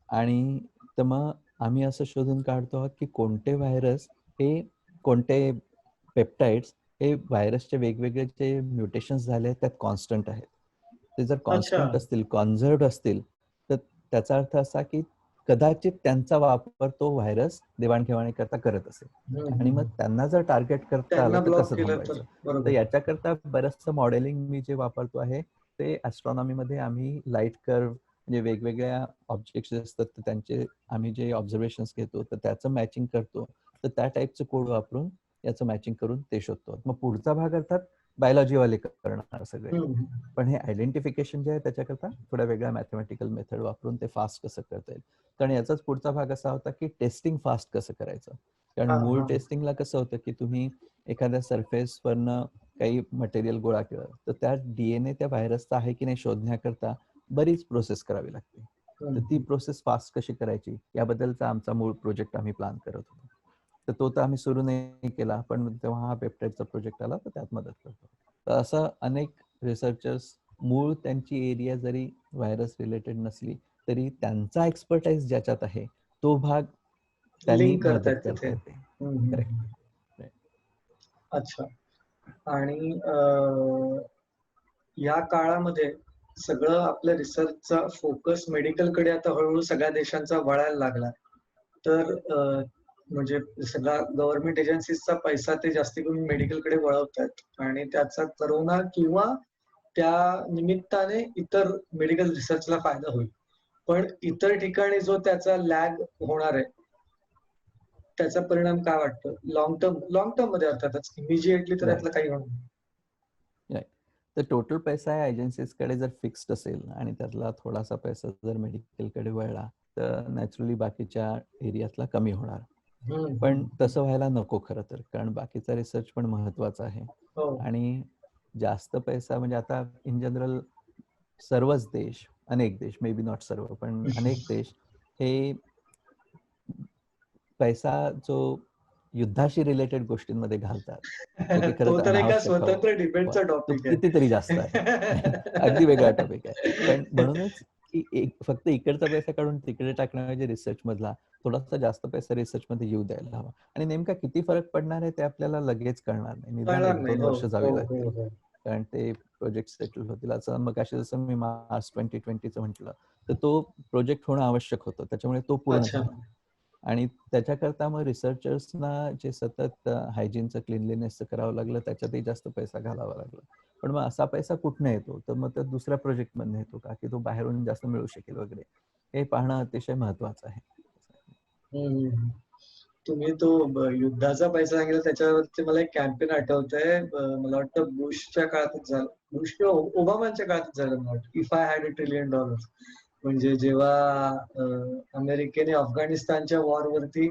आणि तर मग आम्ही असं शोधून काढतो आहोत की कोणते व्हायरस हे कोणते पेप्टाइड्स हे व्हायरसचे वेगवेगळे जे म्युटेशन्स झाले आहेत त्यात कॉन्स्टंट आहेत. ते जर अच्छा. कॉन्स्टंट असतील, कॉन्झर्व्ड असतील, तर त्याचा अर्थ असा की कदाचित त्यांचा वापर तो व्हायरस देवाणघेवाणीकरता करत असेल. आणि मग हम्म. त्यांना जर टार्गेट करता आलं त्यांना तर ब्लॉक कसं केलं तर थांबायचं. तर बरोबर. याच्याकरता बरंचसं मॉडेलिंग मी जे वापरतो आहे ते ॲस्ट्रॉनॉमीमध्ये आम्ही लाईट कर्व म्हणजे वेगवेगळ्या ऑब्जेक्ट्स असतात तर त्यांचे आम्ही जे ऑब्झर्वेशन्स घेतो तर त्याचं मॅचिंग करतो. तर त्या टाईपचं कोड वापरून याचं मॅचिंग करून ते शोधतो. मग पुढचा भाग अर्थात बायोलॉजीवाले करणार सगळे. हम्म. पण हे आयडेंटिफिकेशन जे आहे त्याच्याकरता थोड्या वेगळ्या मॅथमॅटिकल मेथड वापरून ते फास्ट कसं करता येईल. कारण याचाच पुढचा भाग असा होता की टेस्टिंग फास्ट कसं करायचं. कारण हा, मूळ हा. टेस्टिंगला कसं होतं की तुम्ही एखाद्या सरफेसवरनं काही मटेरियल गोळा केलं तर त्या DNA त्या व्हायरसचा आहे की नाही शोधण्याकरता बरीच प्रोसेस करावी लागते. तर ती हम्म. प्रोसेस फास्ट कशी करायची याबद्दलचा आमचा मूळ प्रोजेक्ट आम्ही प्लॅन करत होतो. तर तो तर आम्ही सुरू नाही केला, पण तेव्हा हा पेप्टाइडचा प्रोजेक्ट आला तर त्यात मदत करतो. तर असं अनेक रिसर्चर्स मूळ त्यांची एरिया जरी व्हायरस रिलेटेड नसली तरी त्यांचा एक्सपर्टाईज ज्याच्यात आहे तो भाग त्यांनी लिंक मदत करतायत तिथे. करता येते. करेक्ट. हम्म. अच्छा. आणि या काळामध्ये सगळं आपल्या रिसर्चचा फोकस मेडिकलकडे आता हळूहळू सगळ्या देशांचा वळायला लागला. तर म्हणजे सगळा गव्हर्नमेंट एजन्सीजचा पैसा ते जास्ती करून मेडिकलकडे वळवतायत आणि त्याचा कोरोना किंवा त्या निमित्ताने इतर मेडिकल रिसर्चला फायदा होईल. पण इतर ठिकाणी जो त्याचा लॅग होणार आहे, त्याचा परिणाम काय वाटतं? लाँग टर्ममध्ये अर्थातच. इमिजिएटली तर राईट. यातलं काही होणार नाही. राईट. तर टोटल पैसा या एजन्सीजकडे जर फिक्स्ड असेल आणि त्यातला थोडासा पैसा जर मेडिकलकडे वळला तर नॅचरली बाकीच्या एरियातला कमी होणार. हं, पण हं. तसं व्हायला नको खरं तर, कारण बाकीचा रिसर्च पण महत्त्वाचा आहे. हो. आणि जास्त पैसा म्हणजे आता इन जनरल सर्वच देश अनेक देश, मे बी नॉट सर्व, पण अनेक देश हे पैसा जो युद्धाशी रिलेटेड गोष्टींमध्ये घालतात, तर ते तो खरंच तर एका अनावश्यक स्वतंत्र वा डिबेटचा तो टॉपिक कितीतरी जास्त आहे. अगदी वेगळा टॉपिक आहे. पण आहे. म्हणूनच की फक्त इकडचा पैसा काढून तिकडे टाकण्याऐवजी रिसर्च मधला थोडासा जास्त पैसा रिसर्च मध्ये येऊ द्यायला हवा. आणि नेमका किती फरक पडणार आहे ते आपल्याला लगेच कळणार नाही. निदान कळणार नाही. 1-2 हो, वर्ष हो, जावी हो, लागतील. हो. कारण ते प्रोजेक्ट सेटल होतील. असं मगाशी जसं मी मार्च 2020चं म्हटलं, तर तो प्रोजेक्ट होणं आवश्यक होतं. त्याच्यामुळे तो पूर्ण अच्छा. झाला. आणि त्याच्याकरता मग रिसर्चर्सना जे सतत हायजीनचं, क्लीनलीनेसचं करावं लागलं, त्याच्यातही जास्त पैसा घालावा लागला. पण मग असा पैसा कुठनं येतो? तर मग तो दुसऱ्या प्रोजेक्टमधनं येतो का? की तो बाहेरून जास्त मिळू शकेल वगैरे. हे पाहणं अतिशय महत्त्वाचं आहे. हम्म. तुम्ही तो युद्धाचा पैसा सांगितला त्याच्यावरती मला एक कॅम्पेन आठवतंय. मला वाटतं बुशच्या काळातच झालं. बुश किंवा ओबामांच्या काळातच झालं मला वाटतं. If I had $1 trillion. म्हणजे जेव्हा अमेरिकेने अफगाणिस्तानच्या वॉरवरती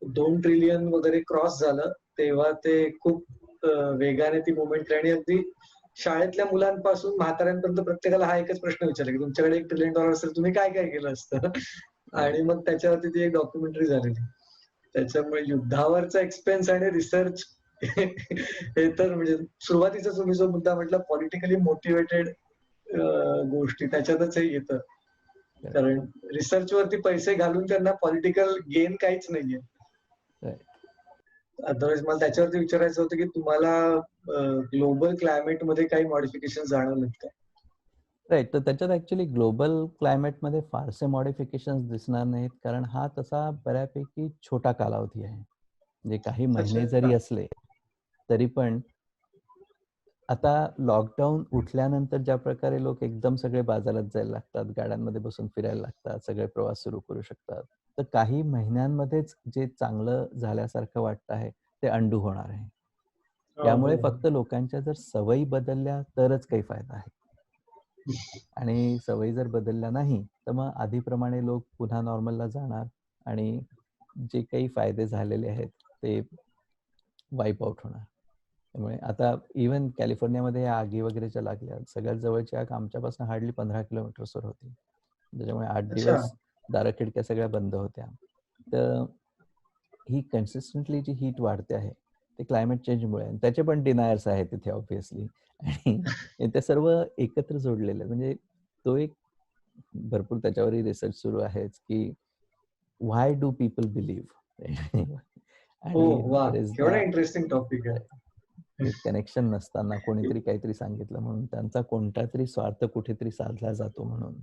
2 ट्रिलियन वगैरे क्रॉस झालं, तेव्हा ते खूप वेगाने ती मुवमेंट आणि अगदी शाळेतल्या मुलांपासून म्हाताऱ्यांपर्यंत प्रत्येकाला हा एकच प्रश्न विचारला की तुमच्याकडे $1 ट्रिलियन असेल तुम्ही काय काय केलं असतं. आणि मग त्याच्यावरती ती एक डॉक्युमेंटरी झालेली. त्याच्यामुळे युद्धावरचा एक्सपेन्स आणि रिसर्च हे तर म्हणजे सुरुवातीचा तुम्ही जो मुद्दा म्हटला पॉलिटिकली मोटिवेटेड गोष्टी त्याच्यातच हे येतं. कारण रिसर्च वरती पैसे घालून त्यांना पॉलिटिकल गेन काहीच नाहीये. अदरवाईज मला त्याच्यावरती विचारायचं होतं की तुम्हाला ग्लोबल क्लायमेट मध्ये काही मॉडिफिकेशन जाणवलेत का? राईट. तर त्याच्यात ऍक्च्युली ग्लोबल क्लायमेटमध्ये फारसे मॉडिफिकेशन्स दिसणार नाहीत, कारण हा तसा बऱ्यापैकी छोटा कालावधी आहे. म्हणजे काही महिने जरी अच्छा. असले, तरी पण आता लॉकडाऊन उठल्यानंतर ज्या प्रकारे लोक एकदम सगळे बाजारात जायला लागतात, गाड्यांमध्ये बसून फिरायला लागतात, सगळे प्रवास सुरू करू शकतात. तर काही महिन्यांमध्येच जे चांगलं झाल्यासारखं वाटतं आहे, ते अंडू होणार आहे. हो, यामुळे हो, हो. फक्त लोकांच्या जर सवयी बदलल्या तरच काही फायदा आहे. आणि सवयी जर बदलल्या नाही, तर मग आधीप्रमाणे लोक पुन्हा नॉर्मलला जाणार आणि जे काही फायदे झालेले आहेत, ते वाईप आउट होणार. त्यामुळे आता इव्हन कॅलिफोर्नियामध्ये या आगी वगैरेच्या लागल्या, सगळ्यात जवळची आग आमच्यापासून हार्डली 15 किलोमीटर्सवर होती. त्याच्यामुळे 8 अच्छा. दिवस दारं-खिडक्या सगळ्या बंद होत्या. तर ही कन्सिस्टंटली जी हीट वाढते आहे, ते क्लायमेट चेंजमुळे आहे. त्याचे पण डिनायर्स आहेत तिथे ऑब्व्हियसली. आणि ते सर्व एकत्र जोडलेले आहेत. म्हणजे तो एक भरपूर त्याच्यावरही रिसर्च सुरू आहेच, की व्हाय डू पीपल बिलीव्ह? हो, आणि वा, केवढा बरेचदा इंटरेस्टिंग टॉपिक आहे. एक कनेक्शन नसताना कोणीतरी काहीतरी सांगितलं म्हणून त्यांचा कोणतातरी स्वार्थ कुठेतरी साधला जातो म्हणून.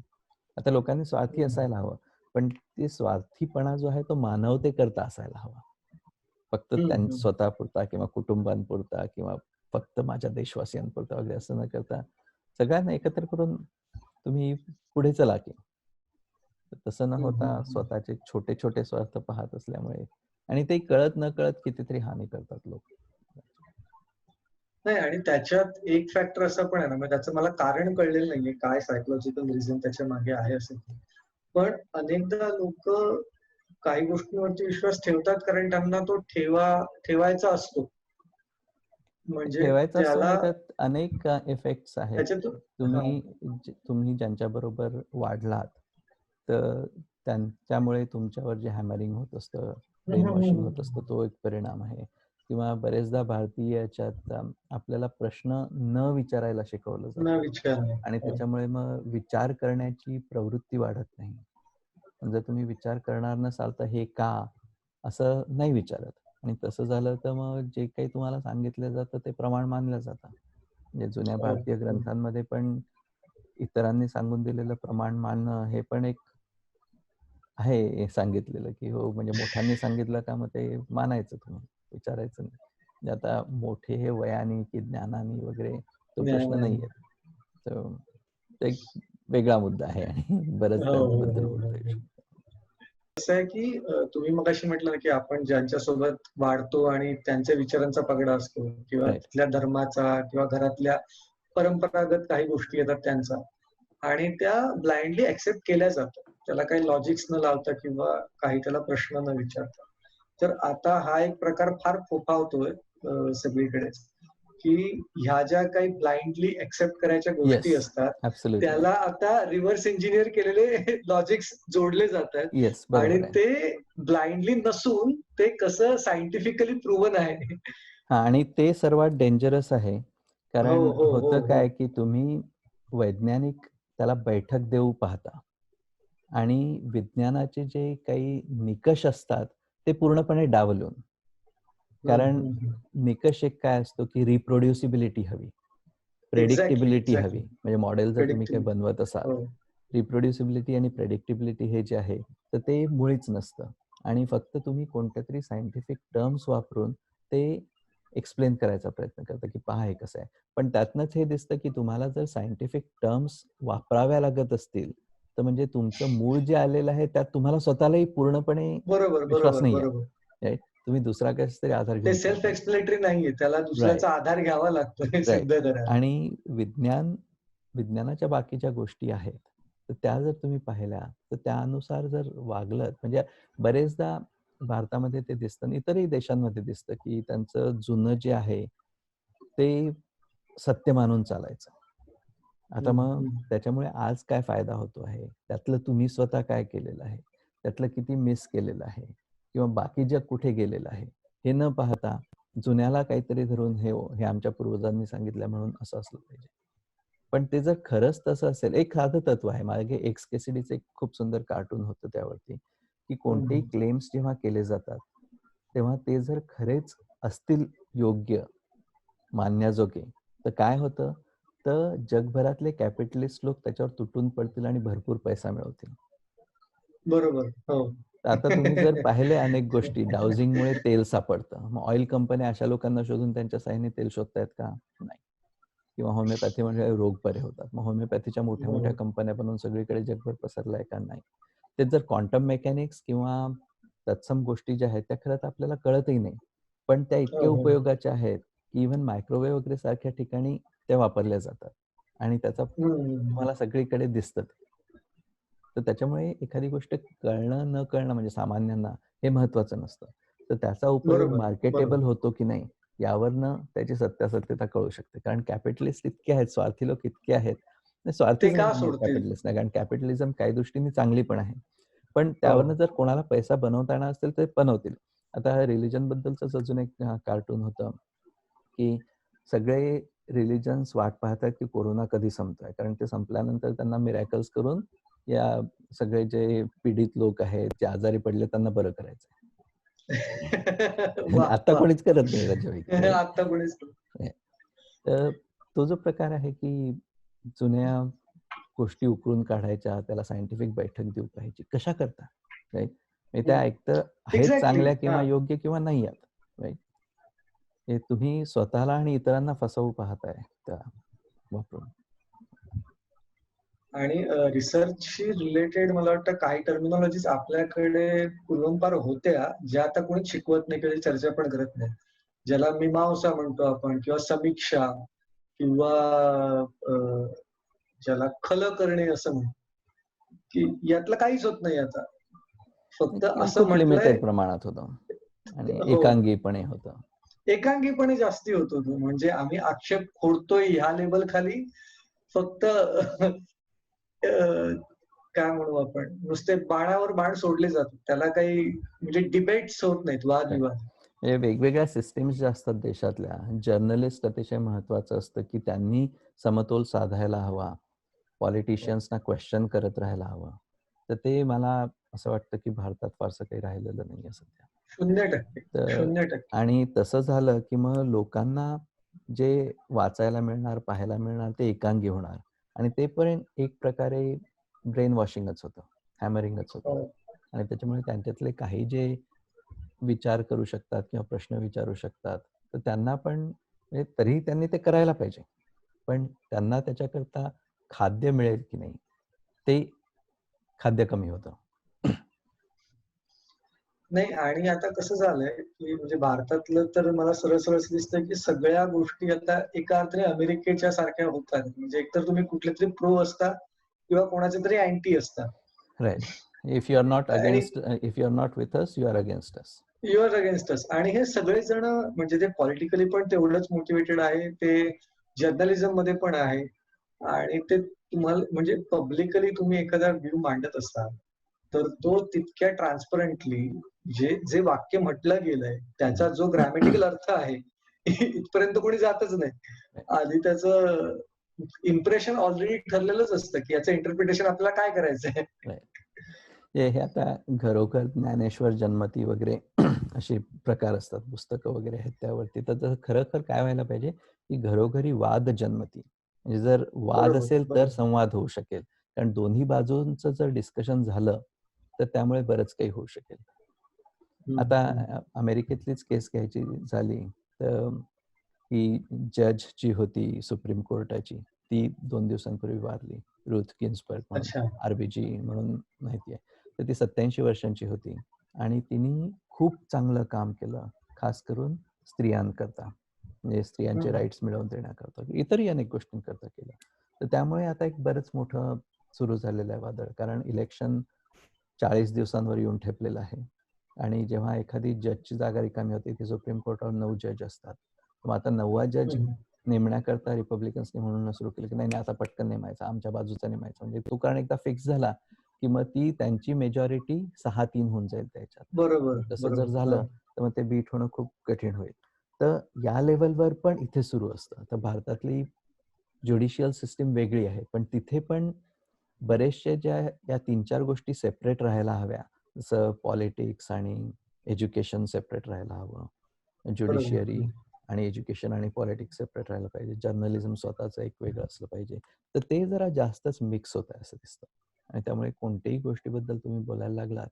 आता लोकांनी स्वार्थी असायला हवं, पण ते स्वार्थीपणा जो आहे तो मानवतेकरता असायला हवा. फक्त त्यांच्या स्वतःपुरता किंवा कुटुंबांपुरता किंवा फक्त माझ्या देशवासियांपुरता वगैरे असं न करता सगळ्यांना एकत्र करून तुम्ही पुढे चला की. तसं न होता स्वतःचे छोटे छोटे स्वार्थ पाहत असल्यामुळे आणि ते कळत न कळत कितीतरी हानी करतात लोक. नाही आणि त्याच्यात एक फॅक्टर असा पण आहे ना, म्हणजे त्याचं मला कारण कळलेलं नाहीये, काय सायकोलॉजिकल रिझन त्याच्या मागे आहे असं. पण अनेकदा लोक काही गोष्टींवरती विश्वास ठेवतात कारण त्यांना तो ठेवायचा असतो. म्हणजे ठेवायचा असतो त्याला आणि त्यात अनेक इफेक्ट्स आहेत. त्याच्यातून हां. तुम्ही ज्यांच्याबरोबर वाढलात, तर त्यांच्यामुळे तुमच्यावर जे हॅमरिंग होत असतं, ब्रेन वॉशिंग होत असतं, तो एक परिणाम आहे. किंवा बरेचदा भारतीय याच्यात आपल्याला प्रश्न न विचारायला शिकवलं न जातं विचारणे. आणि हो. त्याच्यामुळे मग विचार करण्याची प्रवृत्ती वाढत नाही. पण जर तुम्ही विचार करणार नसाल, तर हे का? असं नाही विचारत. आणि तसं झालं तर मग जे काही तुम्हाला सांगितलं जातं ते प्रमाण मानलं जातं. म्हणजे जुन्या हो. भारतीय ग्रंथांमध्ये पण इतरांनी सांगून दिलेलं प्रमाण मानणं हे पण एक आहे हे सांगितलेलं, की हो म्हणजे मोठ्यांनी सांगितलं का मग ते मानायचं तुम्ही, विचारायचं नाही. म्हणजे आता मोठे हे वयाने की ज्ञानाने वगैरे तो प्रश्न नाही येत. तर तो एक वेगळा मुद्दा आहे आणि बरंच हो, हो, त्याबद्दल हो, बोलता हो, येऊ हो. शकतं. कसं आहे की तुम्ही मगाशी म्हटलं ना, की आपण ज्यांच्यासोबत वाढतो आणि त्यांच्या विचारांचा पगडा असतो किंवा राईट. तिथल्या धर्माचा किंवा घरातल्या परंपरागत काही गोष्टी येतात त्यांचा आणि त्या ब्लाइंडली एक्सेप्ट केल्या जातात. त्याला काही लॉजिक्स न लावता किंवा काही त्याला प्रश्न न विचारता. तर आता हा एक प्रकार फार फोफावतोय सगळीकडेच, की ह्या ज्या काही ब्लाइंडली एक्सेप्ट करायच्या गोष्टी येस, असतात ऍब्सोल्युटली. त्याला आता रिव्हर्स इंजिनियर केलेले लॉजिक्स जोडले जात आहेत येस, आणि बरोबर आहे. ते ब्लाइंडली नसून ते कसं सायंटिफिकली प्रूव्हन आहे. हा, आणि ते सर्वात डेंजरस आहे. हो कारण हो हो होतं हो काय की तुम्ही वैज्ञानिक त्याला बैठक देऊ पाहता आणि विज्ञानाचे जे काही निकष असतात ते पूर्णपणे डावलून. कारण निकष एक काय असतो की रिप्रोड्युसिबिलिटी हवी, एक्झॅक्टली प्रेडिक्टेबिलिटी हवी. एक्झॅक्टली म्हणजे मॉडेल जर तुम्ही काही बनवत असाल, हो रिप्रोड्युसिबिलिटी आणि प्रेडिक्टेबिलिटी हे जे आहे तर ते मुळीच नसतं. आणि फक्त तुम्ही कोणत्या तरी सायंटिफिक टर्म्स वापरून ते एक्सप्लेन करायचा प्रयत्न करता की पहा हे कसं आहे. पण त्यातनंच हे दिसतं की तुम्हाला जर सायंटिफिक टर्म्स वापराव्या लागत असतील तर म्हणजे तुमचं मूळ जे आलेलं आहे त्यात तुम्हाला स्वतःलाही पूर्णपणे बरोबर विश्वास बरोबर नाही बरोबर. आहे. राईट? तुम्ही दुसरा कशाचा तरी आधार ते घेऊन सेल्फ चालताय. एक्सप्लेनेटरी नाहीये, त्याला राईट, दुसऱ्याचा आधार घ्यावा लागतो हे राईट. सिद्ध करायला. आणि विज्ञानाच्या बाकीच्या गोष्टी आहेत तर त्या जर तुम्ही पाहिल्या तर त्यानुसार जर वागलं, म्हणजे बरेचदा भारतामध्ये ते दिसतं आणि इतरही देशांमध्ये दिसतं की त्यांचं जुनं जे आहे ते सत्य मानून चालायचं. आता मग त्याच्यामुळे आज काय फायदा होतो आहे, त्यातलं तुम्ही स्वतः काय केलेलं आहे, त्यातलं किती मिस केलेलं आहे किंवा बाकी जग कुठे गेलेलं आहे हे न पाहता जुन्याला काहीतरी धरून हे आमच्या पूर्वजांनी सांगितलं म्हणून असं असलं पाहिजे. पण ते जर खरंच तसं असेल, एक साधं तत्व आहे, मागे एक्सकेसीडीचं एक खूप सुंदर कार्टून होतं त्यावरती, की कोणतेही क्लेम्स जेव्हा केले जातात तेव्हा ते जर खरेच असतील योग्य, मानण्याजोगे, तर काय होतं, तर जगभरातले कॅपिटलिस्ट लोक त्याच्यावर तुटून पडतील आणि भरपूर पैसा मिळवतील. बरोबर. हो. आता तुम्ही जर पाहिले अनेक गोष्टी, डाउजिंगमुळे तेल सापडतं. मग ऑइल कंपन्या अशा लोकांना शोधून त्यांच्या साहाय्याने तेल शोधतायत का? नाही. किंवा होमिओपॅथीमुळे रोग बरे होतात. मग होमिओपॅथीच्या मोठ्या मोठ्या कंपन्या बनवून सगळीकडे जगभर पसरलाय का? नाही. ते जर क्वांटम मेकॅनिक्स किंवा तत्सम गोष्टी ज्या आहेत त्या खरंच आपल्याला कळतही नाही. पण त्या इतक्या उपयोगाच्या आहेत की इव्हन मायक्रोवेव्ह वगैरे सारख्या ठिकाणी त्या वापरल्या जातात आणि त्याचा तुम्हाला सगळीकडे दिसतं. तर त्याच्यामुळे एखादी गोष्ट कळणं न कळणं म्हणजे सामान्यांना हे महत्वाचं नसतं. तर त्याचा उपयोग बरोबर, मार्केटेबल होतो की नाही यावरनं त्याची सत्यासत्यता कळू शकते. कारण कॅपिटलिस्ट इतके आहेत, स्वार्थी लोक इतके आहेत. स्वार्थीच का नाही सोडतील? कॅपिटलिस्ट नाही, कारण कॅपिटलिझम काही दृष्टीने चांगली पण आहे. पण हो. त्यावरनं जर कोणाला पैसा बनवता येणार असेल तर बनवतील. आता रिलिजन बद्दलच अजून एक कार्टून होतं की सगळे रिलिजन्स वाट पाहतात की कोरोना कधी संपतोय, कारण ते संपल्यानंतर त्यांना मिरॅकल्स करून या सगळे जे पीडित लोक आहेत, जे आजारी पडले त्यांना बरं करायचं. वाह! आता वाह! कोणीच करत नाही त्याच्यापैकी. आता कोणीच तर तो जो प्रकार आहे की जुन्या गोष्टी उकळून काढायच्या, त्याला सायंटिफिक बैठक देऊ पाहिजे. कशा करता? राईट? म्हणजे त्या एकतर आहेत एक्झॅक्टली. चांगल्या किंवा हां. योग्य किंवा नाही आहेत. राईट? हे तुम्ही स्वतःला आणि इतरांना फसवू पाहताय त्या वापरून. आणि रिसर्चशी रिलेटेड मला वाटतं काही टर्मिनॉलॉजीज आपल्याकडे पूर्वंपार होत्या, ज्या आता कोणी शिकवत नाही किंवा चर्चा पण करत नाही. ज्याला मीमांसा म्हणतो आपण किंवा समीक्षा किंवा अ, ज्याला खल करणे असं म्हणतो, की यातलं काहीच होत नाही आता. फक्त किंवा असं खूप म्हटलंय लिमिटेड प्रमाणात होतं आणि हो. एकांगीपणे होतं. एकांगीपणे जास्ती होतो तो. म्हणजे आम्ही आक्षेप खोडतोय ह्या लेव्हल खाली फक्त काय म्हणू आपण, नुसते बाणावर बाण सोडले जातात. त्याला काही म्हणजे डिबेट्स होत नाहीत, वादविवाद. म्हणजे वेगवेगळ्या सिस्टीम्स ज्या असतात देशातल्या, जर्नलिस्ट अतिशय महत्वाचं असतं की त्यांनी समतोल साधायला हवा. पॉलिटिशियन्सना क्वेश्चन करत राहायला हवं. तर ते मला असं वाटतं की भारतात फारसं काही राहिलेलं नाहीये सध्या. 0% तर 0% आणि तसं झालं की मग लोकांना जे वाचायला मिळणार, पाहायला मिळणार ते एकांगी होणार आणि ते पण एक प्रकारे ब्रेन वॉशिंगच होतं, हॅमरिंगच होतं. हो. आणि त्याच्यामुळे त्यांच्यातले काही जे विचार करू शकतात किंवा प्रश्न विचारू शकतात, तर त्यांना पण म्हणजे तरीही त्यांनी ते करायला पाहिजे. पण त्यांना त्याच्याकरता खाद्य मिळेल की नाही, ते खाद्य कमी होतं. नाही आणि आता कसं झालंय, की म्हणजे भारतातलं तर मला सरळ-सरळ असं दिसतंय, की सगळ्या गोष्टी आता एका अर्थाने अमेरिकेच्या सारख्या होतात. म्हणजे एकतर तुम्ही कुठलेतरी प्रो असता किंवा कोणाचे तरी अँटी असता. Right. If you are not आणि against if you are not with us, you are against us. You are against us. आणि हे सगळेजण म्हणजे ते पॉलिटिकली पण तेवढंच मोटिवेटेड आहे, ते जर्नलिझम मध्ये पण आहे, आणि ते तुम्हाला म्हणजे पब्लिकली तुम्ही एखादा व्ह्यू मांडत असता, तर तो तितक्या ट्रान्सपरंटली जे जे वाक्य म्हटलं गेलंय त्याचा जो ग्रॅमॅटिकल अर्थ आहे इथपर्यंत कोणी जातच नाही. आधी त्याचं इम्प्रेशन ऑलरेडी ठरलेलंच असतं की याचं इंटरप्रिटेशन आपल्याला काय करायचंय. हे आता घरोघर ज्ञानेश्वर जन्मती वगैरे असे प्रकार असतात, पुस्तकं वगैरे आहेत त्यावरती. तर खरं काय व्हायला पाहिजे की घरोघरी वाद जन्मती. म्हणजे जर वाद बरोबर, असेल तर बरोबर. संवाद होऊ शकेल, कारण दोन्ही बाजूंचं जर डिस्कशन झालं तर त्यामुळे बरंच काही होऊ शकेल. आता अमेरिकेतलीच केस घ्यायची झाली तर ही जज जी होती सुप्रीम कोर्टाची, ती 2 दिवसांपूर्वी वारली. रुथ गिन्सबर्ग म्हणून, अच्छा. RBG म्हणून माहिती आहे. तर ती 87 वर्षांची होती आणि तिने खूप चांगलं काम केलं, खास करून स्त्रियांकरता, म्हणजे स्त्रियांचे राईट्स मिळवून देण्याकरता, इतरही अनेक गोष्टींकरता केलं. तर त्यामुळे आता एक बरंच मोठं सुरू झालेलं आहे वादळ, कारण इलेक्शन 40 दिवसांवर येऊन ठेपलेलं आहे. आणि जेव्हा एखादी जजची जागा रिकामी होते, ती सुप्रीम कोर्टावर 9 जज असतात. मग आता 9वा जज नेमण्याकरता रिपब्लिकन्सनी म्हणून सुरू केलं की नाही आता पटकन नेमायचा, आमच्या बाजूचा नेमायचा. म्हणजे तो कारण एकदा फिक्स झाला की मग ती त्यांची मेजॉरिटी 6-3 होऊन जाईल त्याच्यात. बरोबर, तसं जर बरोबर. झालं तर मग ते बीट होणं खूप कठीण होईल. तर या लेवलवर पण इथे सुरू असतं. तर भारतातली ज्युडिशियल सिस्टीम वेगळी आहे, पण तिथे पण बरेचशे ज्या या 3-4 गोष्टी सेपरेट राहायला हव्या. जसं पॉलिटिक्स आणि एज्युकेशन सेपरेट राहायला हवं. ज्युडिशियरी आणि एज्युकेशन आणि पॉलिटिक्स सेपरेट राहायला पाहिजे. जर्नलिझम स्वतःचं एक वेगळं असलं पाहिजे. तर ते जरा जास्तच मिक्स होत आहे असं दिसतं. आणि त्यामुळे कोणत्याही गोष्टीबद्दल तुम्ही बोलायला लागलात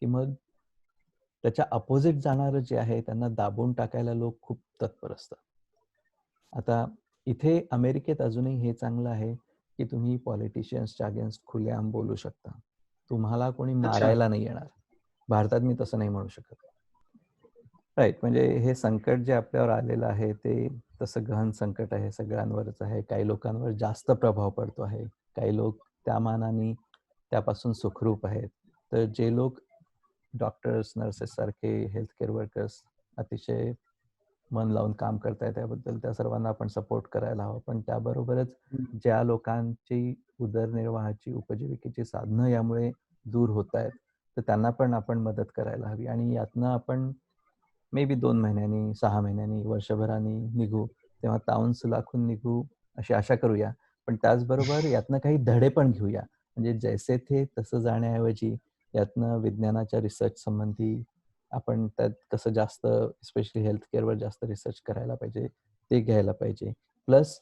की मग त्याच्या अपोजिट जाणारं जे आहे त्यांना दाबून टाकायला लोक खूप तत्पर असतात. आता इथे अमेरिकेत अजूनही हे चांगलं आहे की तुम्ही पॉलिटिशियन्सच्या अगेन्स्ट खुलेआम बोलू शकता. तुम्हाला कोणी मारायला नाही येणार. भारतात मी तसं नाही म्हणू शकत. राईट, म्हणजे हे संकट जे आपल्यावर आलेलं आहे ते तसं गहन संकट आहे, सगळ्यांवरच आहे. काही लोकांवर जास्त प्रभाव पडतो आहे, काही लोक त्या मानाने त्यापासून सुखरूप आहेत. तर जे लोक डॉक्टर्स, नर्सेस सारखे हेल्थकेअर वर्कर्स अतिशय मन लावून काम करतायत त्याबद्दल त्या सर्वांना आपण सपोर्ट करायला हवं. पण त्याबरोबरच ज्या लोकांची उदरनिर्वाहाची, उपजीविकेची साधनं यामुळे दूर होत आहेत, तर त्यांना पण आपण मदत करायला हवी. आणि यातनं आपण मे बी 2 महिन्यांनी, 6 महिन्यांनी, वर्षभराने निघू, तेव्हा तावून सुलाखून निघू अशी आशा करूया. पण त्याचबरोबर यातनं काही धडे पण घेऊया. म्हणजे जैसे थे तसं जाण्याऐवजी यातनं विज्ञानाच्या रिसर्च संबंधी आपण त्यात कसं जास्त स्पेशली हेल्थकेअरवर जास्त रिसर्च करायला पाहिजे, ते घ्यायला पाहिजे. प्लस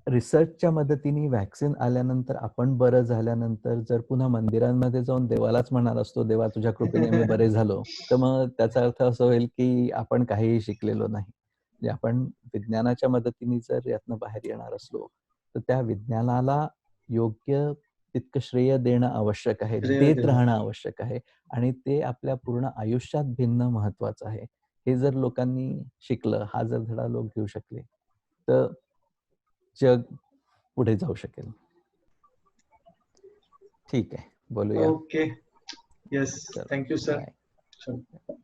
रिसर्चच्या मदतीने व्हॅक्सिन आल्यानंतर आपण बरं झाल्यानंतर जर पुन्हा मंदिरांमध्ये जाऊन देवालाच म्हणणार असतो, देवा तुझ्या कृपेने आम्ही बरे झालो, तर मग त्याचा अर्थ असं होईल की आपण काहीही शिकलेलो नाही. म्हणजे आपण विज्ञानाच्या मदतीने जर यातनं बाहेर येणार असलो तर त्या विज्ञानाला योग्य तितकं श्रेय देणं आवश्यक आहे, देत राहणं आवश्यक आहे. आणि ते आपल्या पूर्ण आयुष्यात भिन्न महत्वाचं आहे. हे जर लोकांनी शिकलं, हा जर धडा लोक घेऊ शकले तर जग पुढे जाऊ शकेल. ठीक आहे, बोलूया. Okay. Yes, thank you sir. Bye.